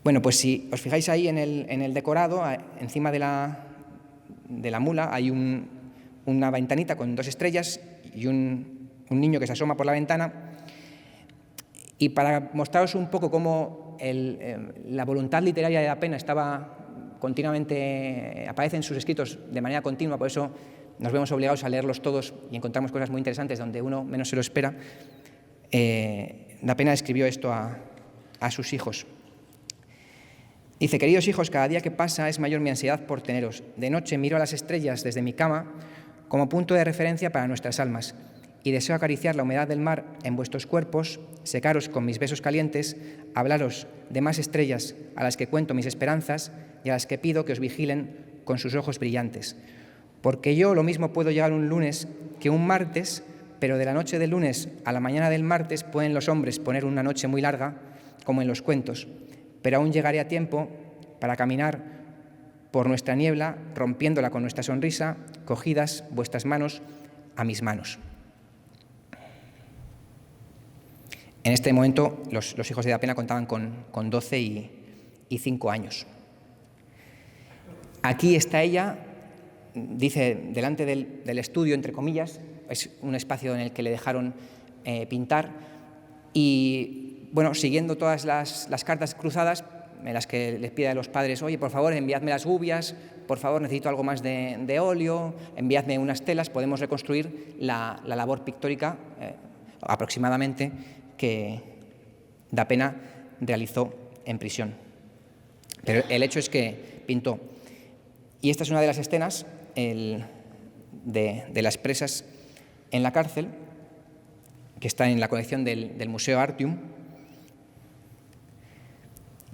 Speaker 1: Bueno, pues si os fijáis ahí en el decorado, encima de la mula hay una ventanita con 2 estrellas y un niño que se asoma por la ventana. Y para mostraros un poco cómo la voluntad literaria de Da Pena aparece en sus escritos de manera continua, por eso nos vemos obligados a leerlos todos y encontramos cosas muy interesantes donde uno menos se lo espera. Da Pena escribió esto a sus hijos. Dice: queridos hijos, cada día que pasa es mayor mi ansiedad por teneros. De noche miro a las estrellas desde mi cama como punto de referencia para nuestras almas, y deseo acariciar la humedad del mar en vuestros cuerpos, secaros con mis besos calientes, hablaros de más estrellas a las que cuento mis esperanzas y a las que pido que os vigilen con sus ojos brillantes. Porque yo lo mismo puedo llegar un lunes que un martes, pero de la noche del lunes a la mañana del martes pueden los hombres poner una noche muy larga, como en los cuentos, pero aún llegaré a tiempo para caminar por nuestra niebla, rompiéndola con nuestra sonrisa, cogidas vuestras manos a mis manos. En este momento los hijos de Dapena contaban con 12 y 5 años. Aquí está ella, dice, delante del estudio, entre comillas, es un espacio en el que le dejaron pintar y, bueno, siguiendo todas las cartas cruzadas en las que les pide a los padres, oye, por favor, enviadme las gubias, por favor, necesito algo más de óleo, enviadme unas telas, podemos reconstruir la labor pictórica aproximadamente que Dapena realizó en prisión. Pero el hecho es que pintó. Y esta es una de las escenas de las presas en la cárcel, que está en la colección del Museo Artium.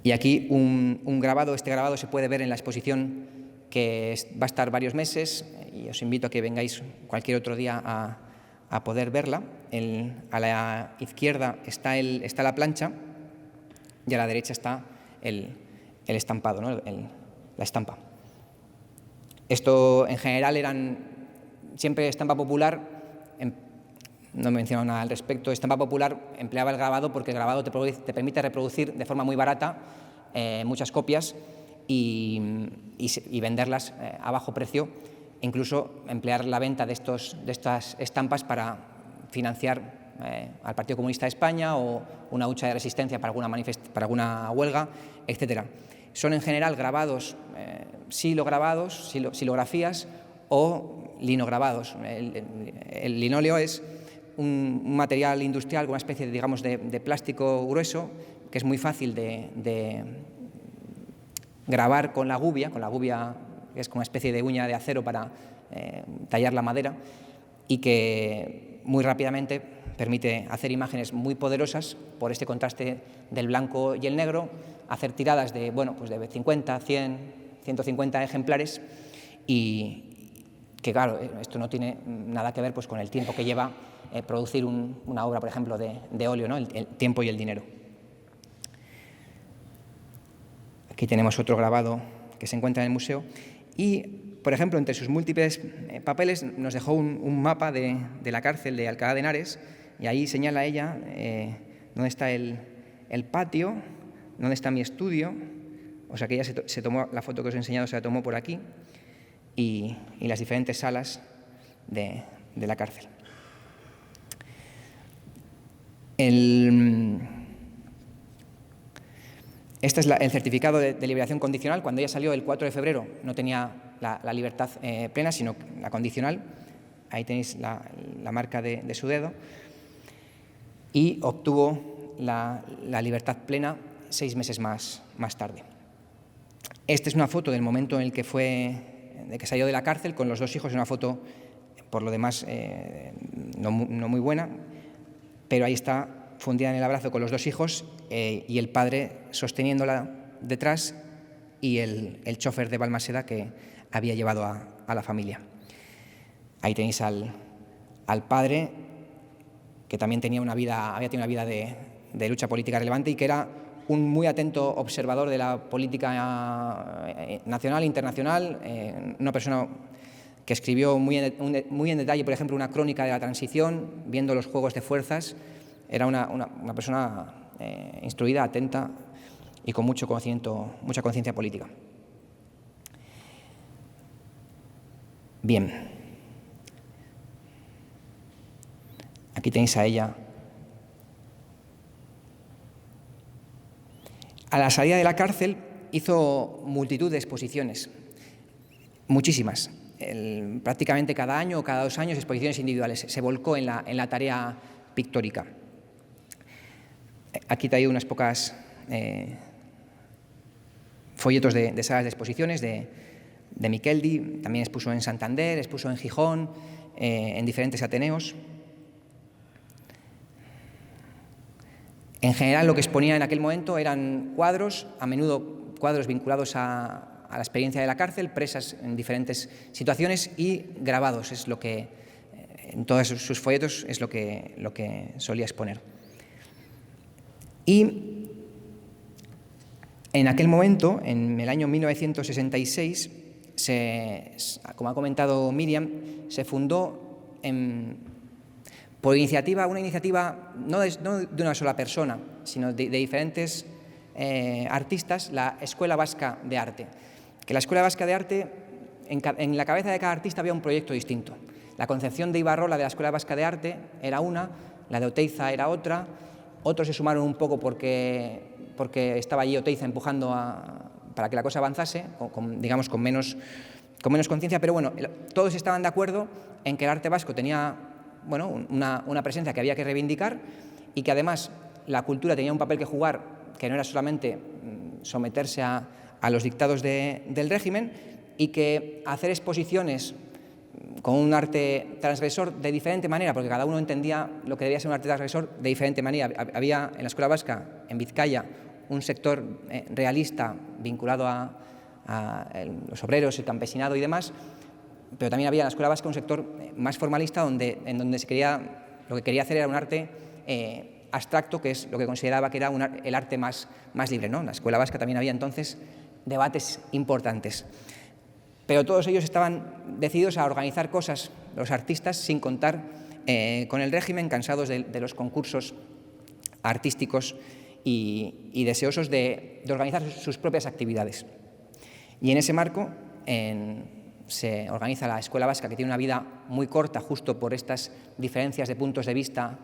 Speaker 1: Y aquí un grabado, este grabado se puede ver en la exposición que va a estar varios meses, y os invito a que vengáis cualquier otro día a poder verla. A la izquierda está la plancha y a la derecha está el estampado, ¿no? La estampa. Esto en general eran siempre estampa popular, no me mencionado nada al respecto. Estampa popular empleaba el grabado porque el grabado te permite reproducir de forma muy barata muchas copias y venderlas a bajo precio, incluso emplear la venta de estas estampas para financiar al Partido Comunista de España o una hucha de resistencia para alguna huelga, etc. Son en general grabados, silografías o linograbados. El linóleo es un material industrial, una especie, digamos, de plástico grueso, que es muy fácil de grabar con la gubia, que es como una especie de uña de acero para tallar la madera, y que muy rápidamente permite hacer imágenes muy poderosas por este contraste del blanco y el negro, hacer tiradas de 50, 100, 150 ejemplares, y que, claro, esto no tiene nada que ver pues con el tiempo que lleva producir una obra, por ejemplo, de óleo, ¿no? El tiempo y el dinero. Aquí tenemos otro grabado que se encuentra en el museo y, por ejemplo, entre sus múltiples papeles nos dejó un mapa de la cárcel de Alcalá de Henares, y ahí señala ella dónde está el patio, dónde está mi estudio. O sea que ella se tomó la foto que os he enseñado, se la tomó por aquí, y las diferentes salas de la cárcel. Este es el certificado de liberación condicional. Cuando ella salió el 4 de febrero no tenía la libertad plena, sino la condicional. Ahí tenéis la marca de su dedo. Y obtuvo la libertad plena 6 meses más tarde. Esta es una foto del momento en el que salió de la cárcel con los 2 hijos. Es una foto, por lo demás, no muy buena, pero ahí está fundida en el abrazo con los 2 hijos y el padre sosteniéndola detrás, y el chofer de Balmaseda que había llevado a la familia. Ahí tenéis al padre, que también había tenido una vida de lucha política relevante y que era un muy atento observador de la política nacional e internacional, una persona que escribió muy en detalle, por ejemplo, una crónica de la transición, viendo los juegos de fuerzas. Era una persona instruida, atenta y con mucho conocimiento, mucha conciencia política. Bien. Aquí tenéis a ella. A la salida de la cárcel hizo multitud de exposiciones, muchísimas. Prácticamente cada año o cada 2 años exposiciones individuales. Se volcó en la tarea pictórica. Aquí traigo unas pocas folletos de salas de exposiciones de Miqueldi. También expuso en Santander, expuso en Gijón, en diferentes ateneos. En general, lo que exponía en aquel momento eran cuadros, a menudo cuadros vinculados a la experiencia de la cárcel, presas en diferentes situaciones y grabados, es lo que en todos sus folletos es lo que solía exponer. Y en aquel momento, en el año 1966, como ha comentado Miriam, se fundó por una iniciativa no de una sola persona, sino de diferentes artistas, la Escuela Vasca de Arte. Que la Escuela Vasca de Arte, en la cabeza de cada artista había un proyecto distinto. La concepción de Ibarrola de la Escuela Vasca de Arte era una, la de Oteiza era otra, otros se sumaron un poco porque estaba allí Oteiza empujando para que la cosa avanzase, digamos con menos conciencia, pero bueno, todos estaban de acuerdo en que el arte vasco tenía una presencia que había que reivindicar y que además la cultura tenía un papel que jugar, que no era solamente someterse a los dictados del régimen, y que hacer exposiciones con un arte transgresor de diferente manera, porque cada uno entendía lo que debía ser un arte transgresor de diferente manera. Había en la Escuela Vasca, en Vizcaya, un sector realista vinculado a los obreros, el campesinado y demás, pero también había en la Escuela Vasca un sector más formalista en donde lo que quería hacer era un arte abstracto, que es lo que consideraba que era el arte más libre, ¿no? En la Escuela Vasca también había entonces debates importantes. Pero todos ellos estaban decididos a organizar cosas, los artistas, sin contar con el régimen, cansados de los concursos artísticos y deseosos de organizar sus propias actividades. Y en ese marco se organiza la Escuela Vasca, que tiene una vida muy corta, justo por estas diferencias de puntos de vista,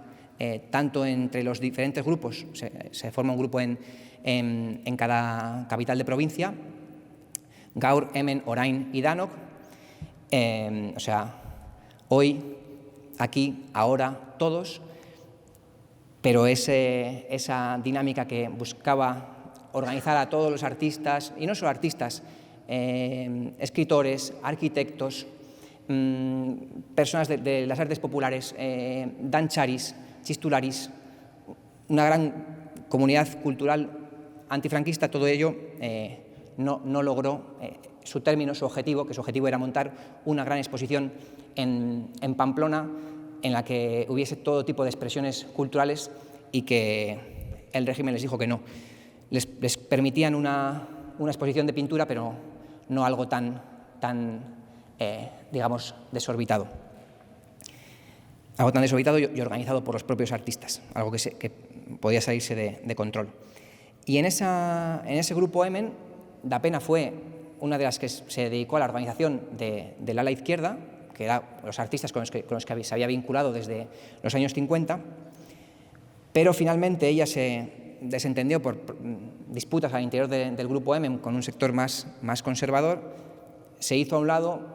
Speaker 1: tanto entre los diferentes grupos. Se forma un grupo en cada capital de provincia, Gaur, Hemen, Orain y Danok, o sea, hoy, aquí, ahora, todos, pero esa dinámica que buscaba organizar a todos los artistas, y no solo artistas, escritores, arquitectos, personas de las artes populares, dancharis, chistularis, una gran comunidad cultural antifranquista, todo ello no logró su término, su objetivo, que su objetivo era montar una gran exposición en Pamplona en la que hubiese todo tipo de expresiones culturales y que el régimen les dijo que no. Les permitían una exposición de pintura, pero no algo tan digamos, desorbitado. Algo tan desorbitado y organizado por los propios artistas, algo que podía salirse de control. Y en ese grupo Hemen, Dapena fue una de las que se dedicó a la organización del ala izquierda, que eran los artistas con los que se había vinculado desde los años 50, pero finalmente ella se desentendió por disputas al interior del grupo Hemen con un sector más conservador, se hizo a un lado,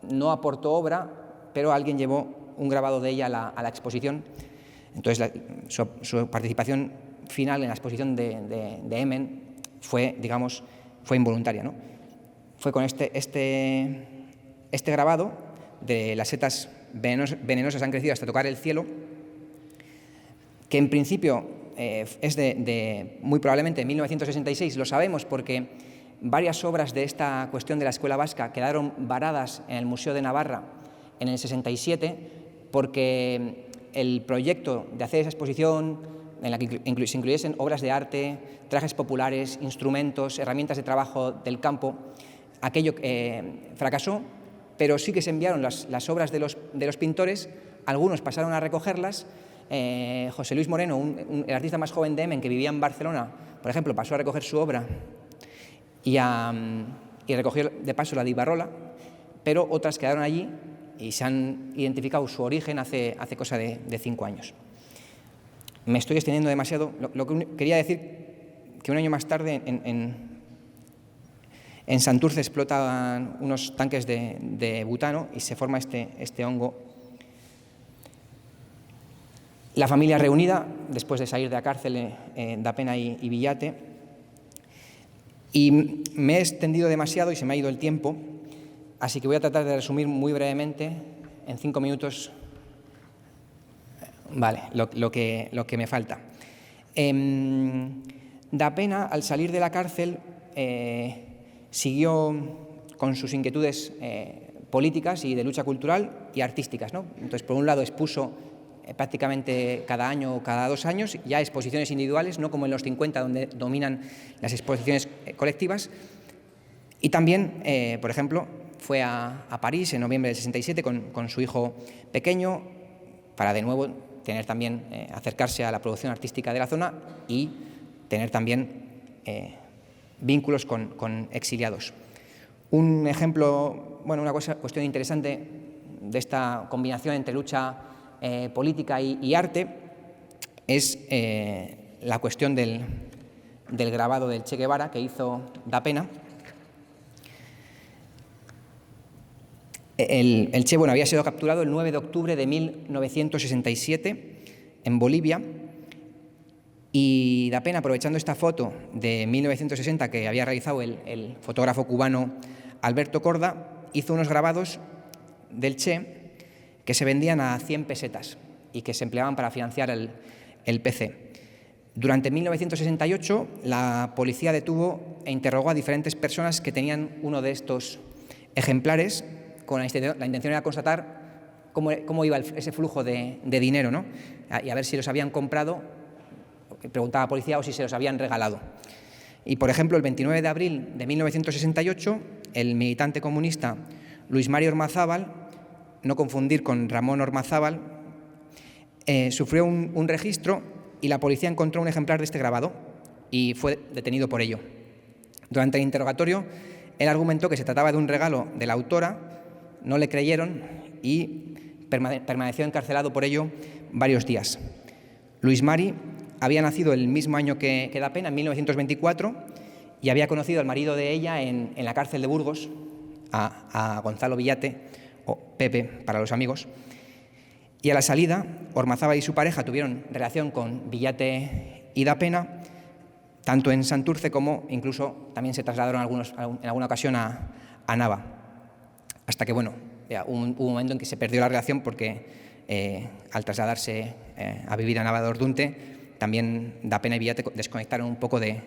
Speaker 1: no aportó obra, pero alguien llevó un grabado de ella a la exposición. Entonces su participación final en la exposición de Hemen fue involuntaria, ¿no? Fue con este grabado de las setas venenosas han crecido hasta tocar el cielo, que en principio es muy probablemente de 1966, lo sabemos porque varias obras de esta cuestión de la Escuela Vasca quedaron varadas en el Museo de Navarra en el 67, porque el proyecto de hacer esa exposición en la que se incluyesen obras de arte, trajes populares, instrumentos, herramientas de trabajo del campo, aquello fracasó, pero sí que se enviaron las obras de los pintores, algunos pasaron a recogerlas. José Luis Moreno, el artista más joven de Hemen, que vivía en Barcelona, por ejemplo, pasó a recoger su obra y recogió de paso la de Ibarrola, pero otras quedaron allí y se han identificado su origen hace cosa de 5 años. Me estoy extendiendo demasiado. Lo que quería decir que un año más tarde en Santurce explotan unos tanques de butano y se forma este hongo. La familia reunida, después de salir de la cárcel, Dapena y Villate. Y me he extendido demasiado y se me ha ido el tiempo, así que voy a tratar de resumir muy brevemente, en 5 minutos, lo que me falta. Dapena, al salir de la cárcel, Siguió con sus inquietudes políticas y de lucha cultural y artísticas, ¿no? Entonces, por un lado, expuso prácticamente cada año o cada 2 años, ya exposiciones individuales, no como en los 50, donde dominan las exposiciones colectivas. Y también, por ejemplo, fue a París en noviembre del 67 con su hijo pequeño, para de nuevo tener también, acercarse a la producción artística de la zona y tener también vínculos con exiliados. Un ejemplo, bueno, una cuestión interesante de esta combinación entre lucha política y arte es la cuestión del grabado del Che Guevara que hizo Da Pena. El Che, bueno, había sido capturado el 9 de octubre de 1967 en Bolivia, y Da Pena, aprovechando esta foto de 1960 que había realizado el fotógrafo cubano Alberto Corda, hizo unos grabados del Che que se vendían a 100 pesetas y que se empleaban para financiar el PC. Durante 1968, la policía detuvo e interrogó a diferentes personas que tenían uno de estos ejemplares, con la intención era constatar cómo iba ese flujo de dinero, ¿no? Y a ver si los habían comprado, preguntaba a la policía, o si se los habían regalado. Y, por ejemplo, el 29 de abril de 1968, el militante comunista Luis Mario Ormazábal, no confundir con Ramón Ormazábal, sufrió un registro y la policía encontró un ejemplar de este grabado y fue detenido por ello. Durante el interrogatorio, él argumentó que se trataba de un regalo de la autora, no le creyeron y permaneció encarcelado por ello varios días. Luis Mari había nacido el mismo año que Da Pena, en 1924, y había conocido al marido de ella en la cárcel de Burgos, a Gonzalo Villate, o Pepe para los amigos. Y a la salida, Ormazábal y su pareja tuvieron relación con Villate y Da Pena, tanto en Santurce como incluso también se trasladaron en alguna ocasión a Nava. Hasta que, bueno, ya hubo un momento en que se perdió la relación porque al trasladarse a vivir a Nava de Ordunte, también Da Pena y Villate desconectaron un poco de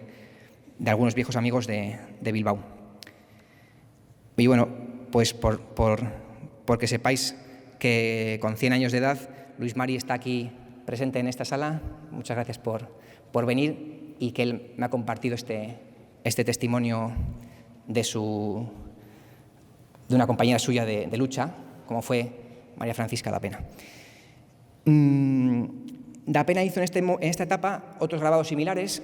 Speaker 1: algunos viejos amigos de Bilbao. Y bueno, pues porque sepáis que con 100 años de edad, Luis Mari está aquí presente en esta sala. Muchas gracias por venir, y que él me ha compartido este testimonio de una compañera suya de lucha, como fue María Francisca Da Pena. Da Pena hizo en esta etapa otros grabados similares,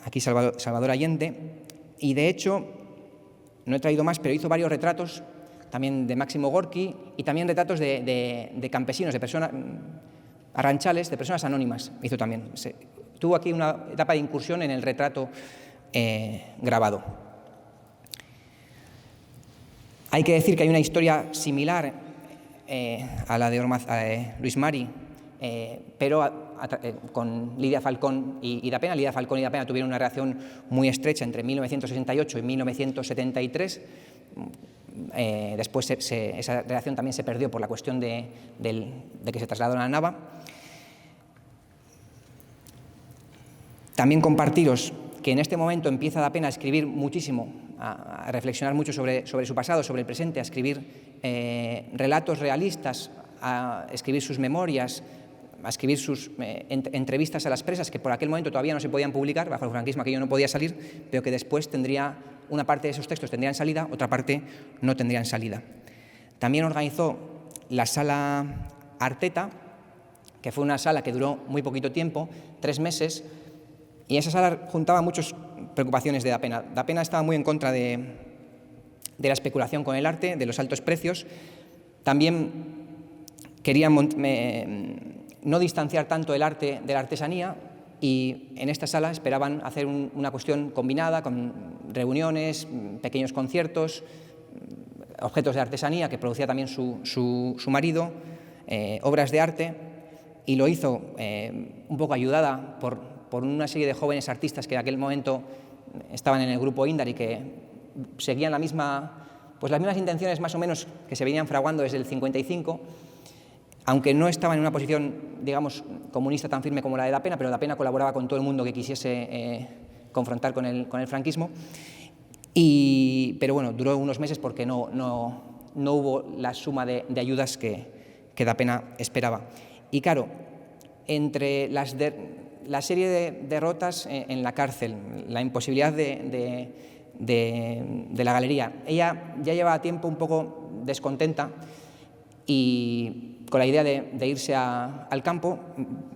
Speaker 1: aquí Salvador Allende, y de hecho, no he traído más, pero hizo varios retratos también de Máximo Gorki y también retratos de campesinos, de personas arranchales, de personas anónimas, hizo también. Tuvo aquí una etapa de incursión en el retrato grabado. Hay que decir que hay una historia similar a la de Luis Mari, pero con Lidia Falcón y Da Pena. Lidia Falcón y Da Pena tuvieron una relación muy estrecha entre 1968 y 1973. Después esa relación también se perdió por la cuestión de que se trasladaron a Nava. También compartiros que en este momento empieza Da Pena a escribir muchísimo, a reflexionar mucho sobre su pasado, sobre el presente, a escribir relatos realistas, a escribir sus memorias, a escribir sus entrevistas a las presas, que por aquel momento todavía no se podían publicar, bajo el franquismo aquello no podía salir, pero que después una parte de esos textos tendrían salida, otra parte no tendrían salida. También organizó la Sala Arteta, que fue una sala que duró muy poquito tiempo, 3 meses, y esa sala juntaba muchas preocupaciones de Da Pena. Da Pena estaba muy en contra de la especulación con el arte, de los altos precios. También quería no distanciar tanto el arte de la artesanía, y en esta sala esperaban hacer una cuestión combinada con reuniones, pequeños conciertos, objetos de artesanía que producía también su marido, obras de arte, y lo hizo un poco ayudada por una serie de jóvenes artistas que en aquel momento estaban en el grupo Indar y que seguían las mismas intenciones más o menos que se venían fraguando desde el 55, aunque no estaban en una posición, digamos, comunista tan firme como la de Da Pena, pero Da Pena colaboraba con todo el mundo que quisiese confrontar con el franquismo. Pero bueno, duró unos meses porque no hubo la suma de ayudas que Da Pena esperaba. Y claro, entre la serie de derrotas en la cárcel, la imposibilidad de la galería, ella ya llevaba tiempo un poco descontenta y con la idea de irse al campo.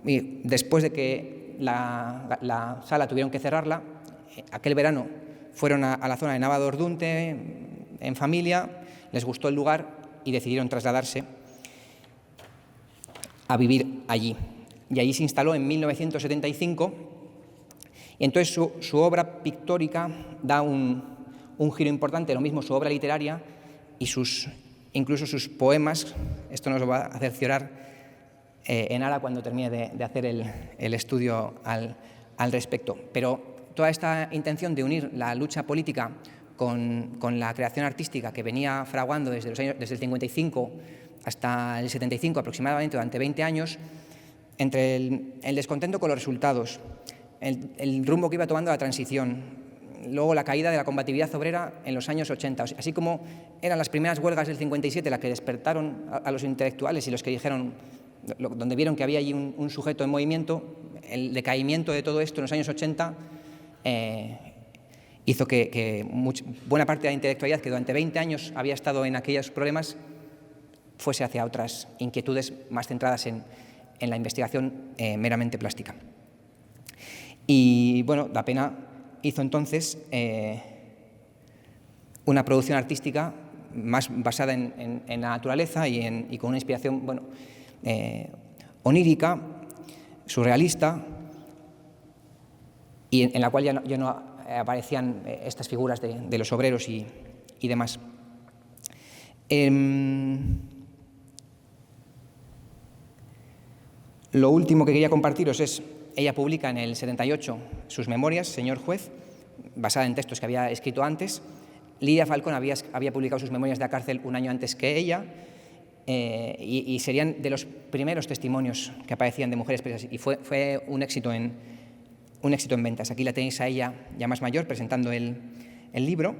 Speaker 1: Y después de que la sala tuvieron que cerrarla, aquel verano fueron a la zona de Nava de Ordunte en familia, les gustó el lugar y decidieron trasladarse a vivir allí. Y allí se instaló en 1975, y entonces su obra pictórica da un giro importante, lo mismo su obra literaria y incluso sus poemas. Esto nos lo va a hacer llorar en Ara cuando termine de hacer el estudio al respecto. Pero toda esta intención de unir la lucha política con la creación artística que venía fraguando desde el 55 hasta el 75 aproximadamente, durante 20 años, entre el descontento con los resultados, el rumbo que iba tomando la transición, luego la caída de la combatividad obrera en los años 80, así como eran las primeras huelgas del 57 las que despertaron a los intelectuales y los que dijeron, donde vieron que había allí un sujeto en movimiento, el decaimiento de todo esto en los años 80 hizo que buena parte de la intelectualidad que durante 20 años había estado en aquellos problemas fuese hacia otras inquietudes más centradas en la investigación meramente plástica. Y bueno, Da Pena hizo entonces una producción artística más basada en la naturaleza y con una inspiración onírica, surrealista, y en la cual ya no aparecían estas figuras de los obreros y demás. Lo último que quería compartiros es, ella publica en el 78 sus memorias, Señor Juez, basada en textos que había escrito antes. Lidia Falcón había publicado sus memorias de la cárcel un año antes que ella, y serían de los primeros testimonios que aparecían de mujeres presas, y fue un éxito en ventas. Aquí la tenéis a ella ya más mayor presentando el libro.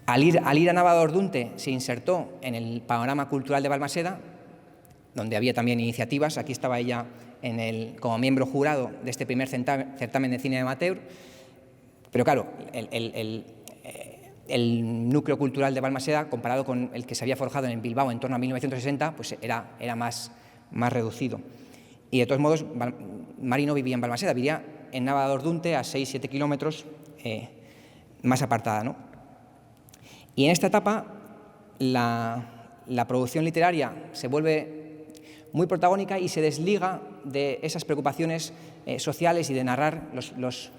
Speaker 1: Al ir a Nava de Ordunte se insertó en el panorama cultural de Balmaseda, donde había también iniciativas. Aquí estaba ella como miembro jurado de este primer certamen de cine amateur, pero claro, el núcleo cultural de Balmaseda, comparado con el que se había forjado en Bilbao en torno a 1960, pues era más reducido. Y de todos modos, Mari no vivía en Balmaseda, vivía en Nava de Ordunte, a 6-7 kilómetros más apartada, ¿no? Y en esta etapa la producción literaria se vuelve muy protagónica y se desliga de esas preocupaciones sociales y de narrar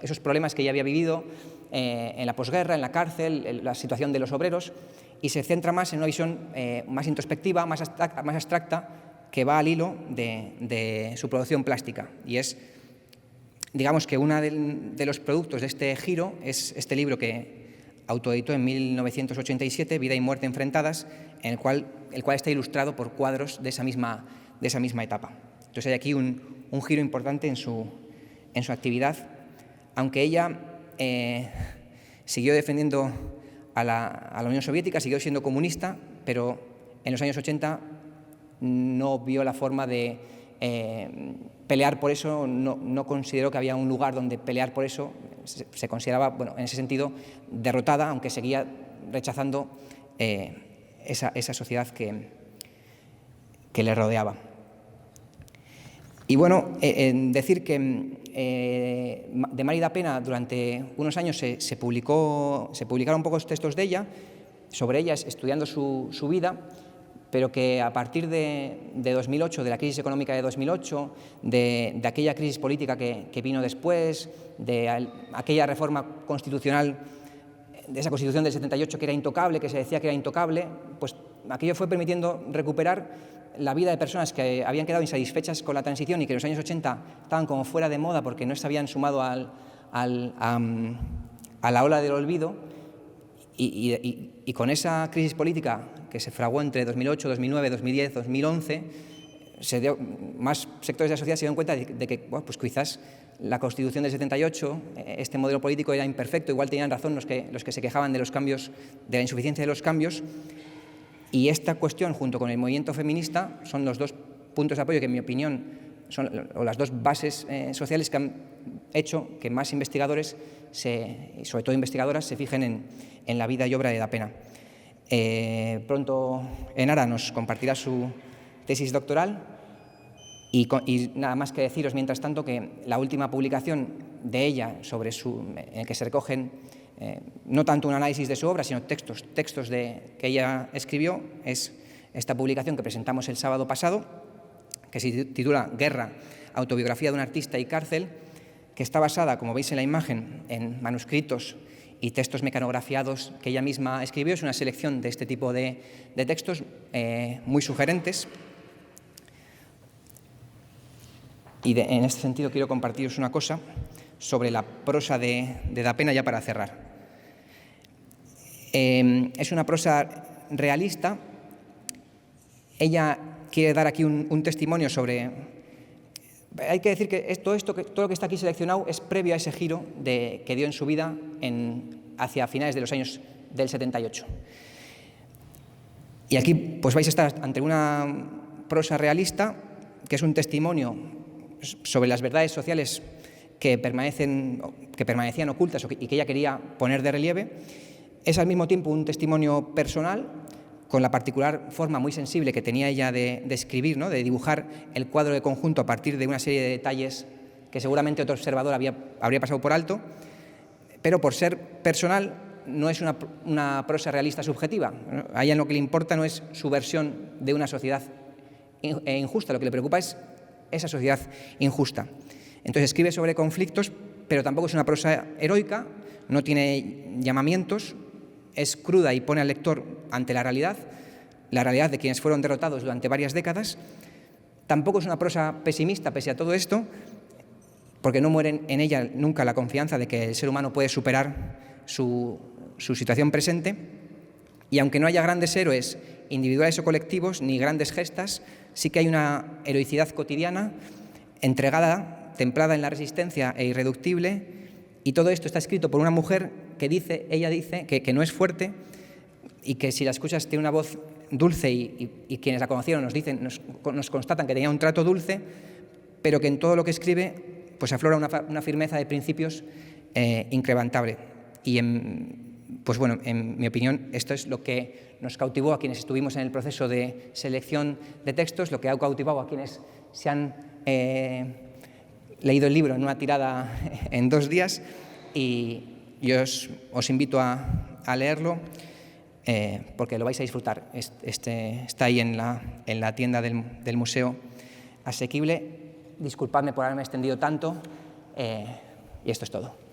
Speaker 1: esos problemas que ella había vivido en la posguerra, en la cárcel, en la situación de los obreros, y se centra más en una visión más introspectiva, más abstracta, que va al hilo de su producción plástica. Y es, digamos que uno de los productos de este giro es este libro que autoeditó en 1987, Vida y muerte enfrentadas, en el cual está ilustrado por cuadros de esa misma etapa. Entonces hay aquí un giro importante en su actividad, aunque ella siguió defendiendo a la Unión Soviética, siguió siendo comunista, pero en los años 80 no vio la forma de pelear por eso, no consideró que había un lugar donde pelear por eso. Se consideraba, en ese sentido, derrotada, aunque seguía rechazando esa sociedad que le rodeaba. Y decir que de Mari Da Pena durante unos años se publicaron pocos textos de ella, sobre ella, estudiando su vida, pero que a partir de 2008, de la crisis económica de 2008, de aquella crisis política que vino después, de aquella reforma constitucional, de esa Constitución del 78 que era intocable, que se decía que era intocable, pues aquello fue permitiendo recuperar la vida de personas que habían quedado insatisfechas con la transición y que en los años 80 estaban como fuera de moda porque no se habían sumado a la ola del olvido, y con esa crisis política que se fraguó entre 2008, 2009, 2010, 2011, más sectores de la sociedad se dieron cuenta de que bueno, pues quizás la Constitución del 78, este modelo político era imperfecto, igual tenían razón los que se quejaban de los cambios, de la insuficiencia de los cambios, y esta cuestión, junto con el movimiento feminista, son los dos puntos de apoyo que, en mi opinión, son las dos bases sociales que han hecho que más investigadores, y sobre todo investigadoras, se fijen en la vida y obra de Da Pena. Pronto Enara nos compartirá su tesis doctoral y nada más que deciros, mientras tanto, que la última publicación de ella en el que se recogen no tanto un análisis de su obra, sino textos que ella escribió, es esta publicación que presentamos el sábado pasado, que se titula Guerra, autobiografía de un artista y cárcel, que está basada, como veis en la imagen, en manuscritos y textos mecanografiados que ella misma escribió. Es una selección de este tipo de textos muy sugerentes. Y en este sentido quiero compartiros una cosa sobre la prosa de Da Pena, ya para cerrar. Es una prosa realista. Ella quiere dar aquí un testimonio sobre... Hay que decir que todo lo que está aquí seleccionado es previo a ese giro que dio en su vida hacia finales de los años del 78. Y aquí pues vais a estar ante una prosa realista, que es un testimonio sobre las verdades sociales que permanecían ocultas y que ella quería poner de relieve. Es al mismo tiempo un testimonio personal, con la particular forma muy sensible que tenía ella de escribir, ¿no? De dibujar el cuadro de conjunto a partir de una serie de detalles que seguramente otro observador habría pasado por alto, pero por ser personal no es una prosa realista subjetiva. A ella lo que le importa no es su versión de una sociedad injusta, lo que le preocupa es esa sociedad injusta. Entonces escribe sobre conflictos, pero tampoco es una prosa heroica, no tiene llamamientos, es cruda y pone al lector ante la realidad de quienes fueron derrotados durante varias décadas. Tampoco es una prosa pesimista pese a todo esto, porque no muere en ella nunca la confianza de que el ser humano puede superar su situación presente. Y aunque no haya grandes héroes individuales o colectivos, ni grandes gestas, sí que hay una heroicidad cotidiana, entregada, templada en la resistencia e irreductible. Y todo esto está escrito por una mujer que ella dice que no es fuerte y que si la escuchas tiene una voz dulce y quienes la conocieron nos constatan que tenía un trato dulce, pero que en todo lo que escribe pues aflora una firmeza de principios incrementable. Y pues bueno, en mi opinión, esto es lo que nos cautivó a quienes estuvimos en el proceso de selección de textos, lo que ha cautivado a quienes se han leído el libro en una tirada en 2 días, y yo os invito a leerlo porque lo vais a disfrutar. Está ahí en la tienda del museo asequible. Disculpadme por haberme extendido tanto y esto es todo.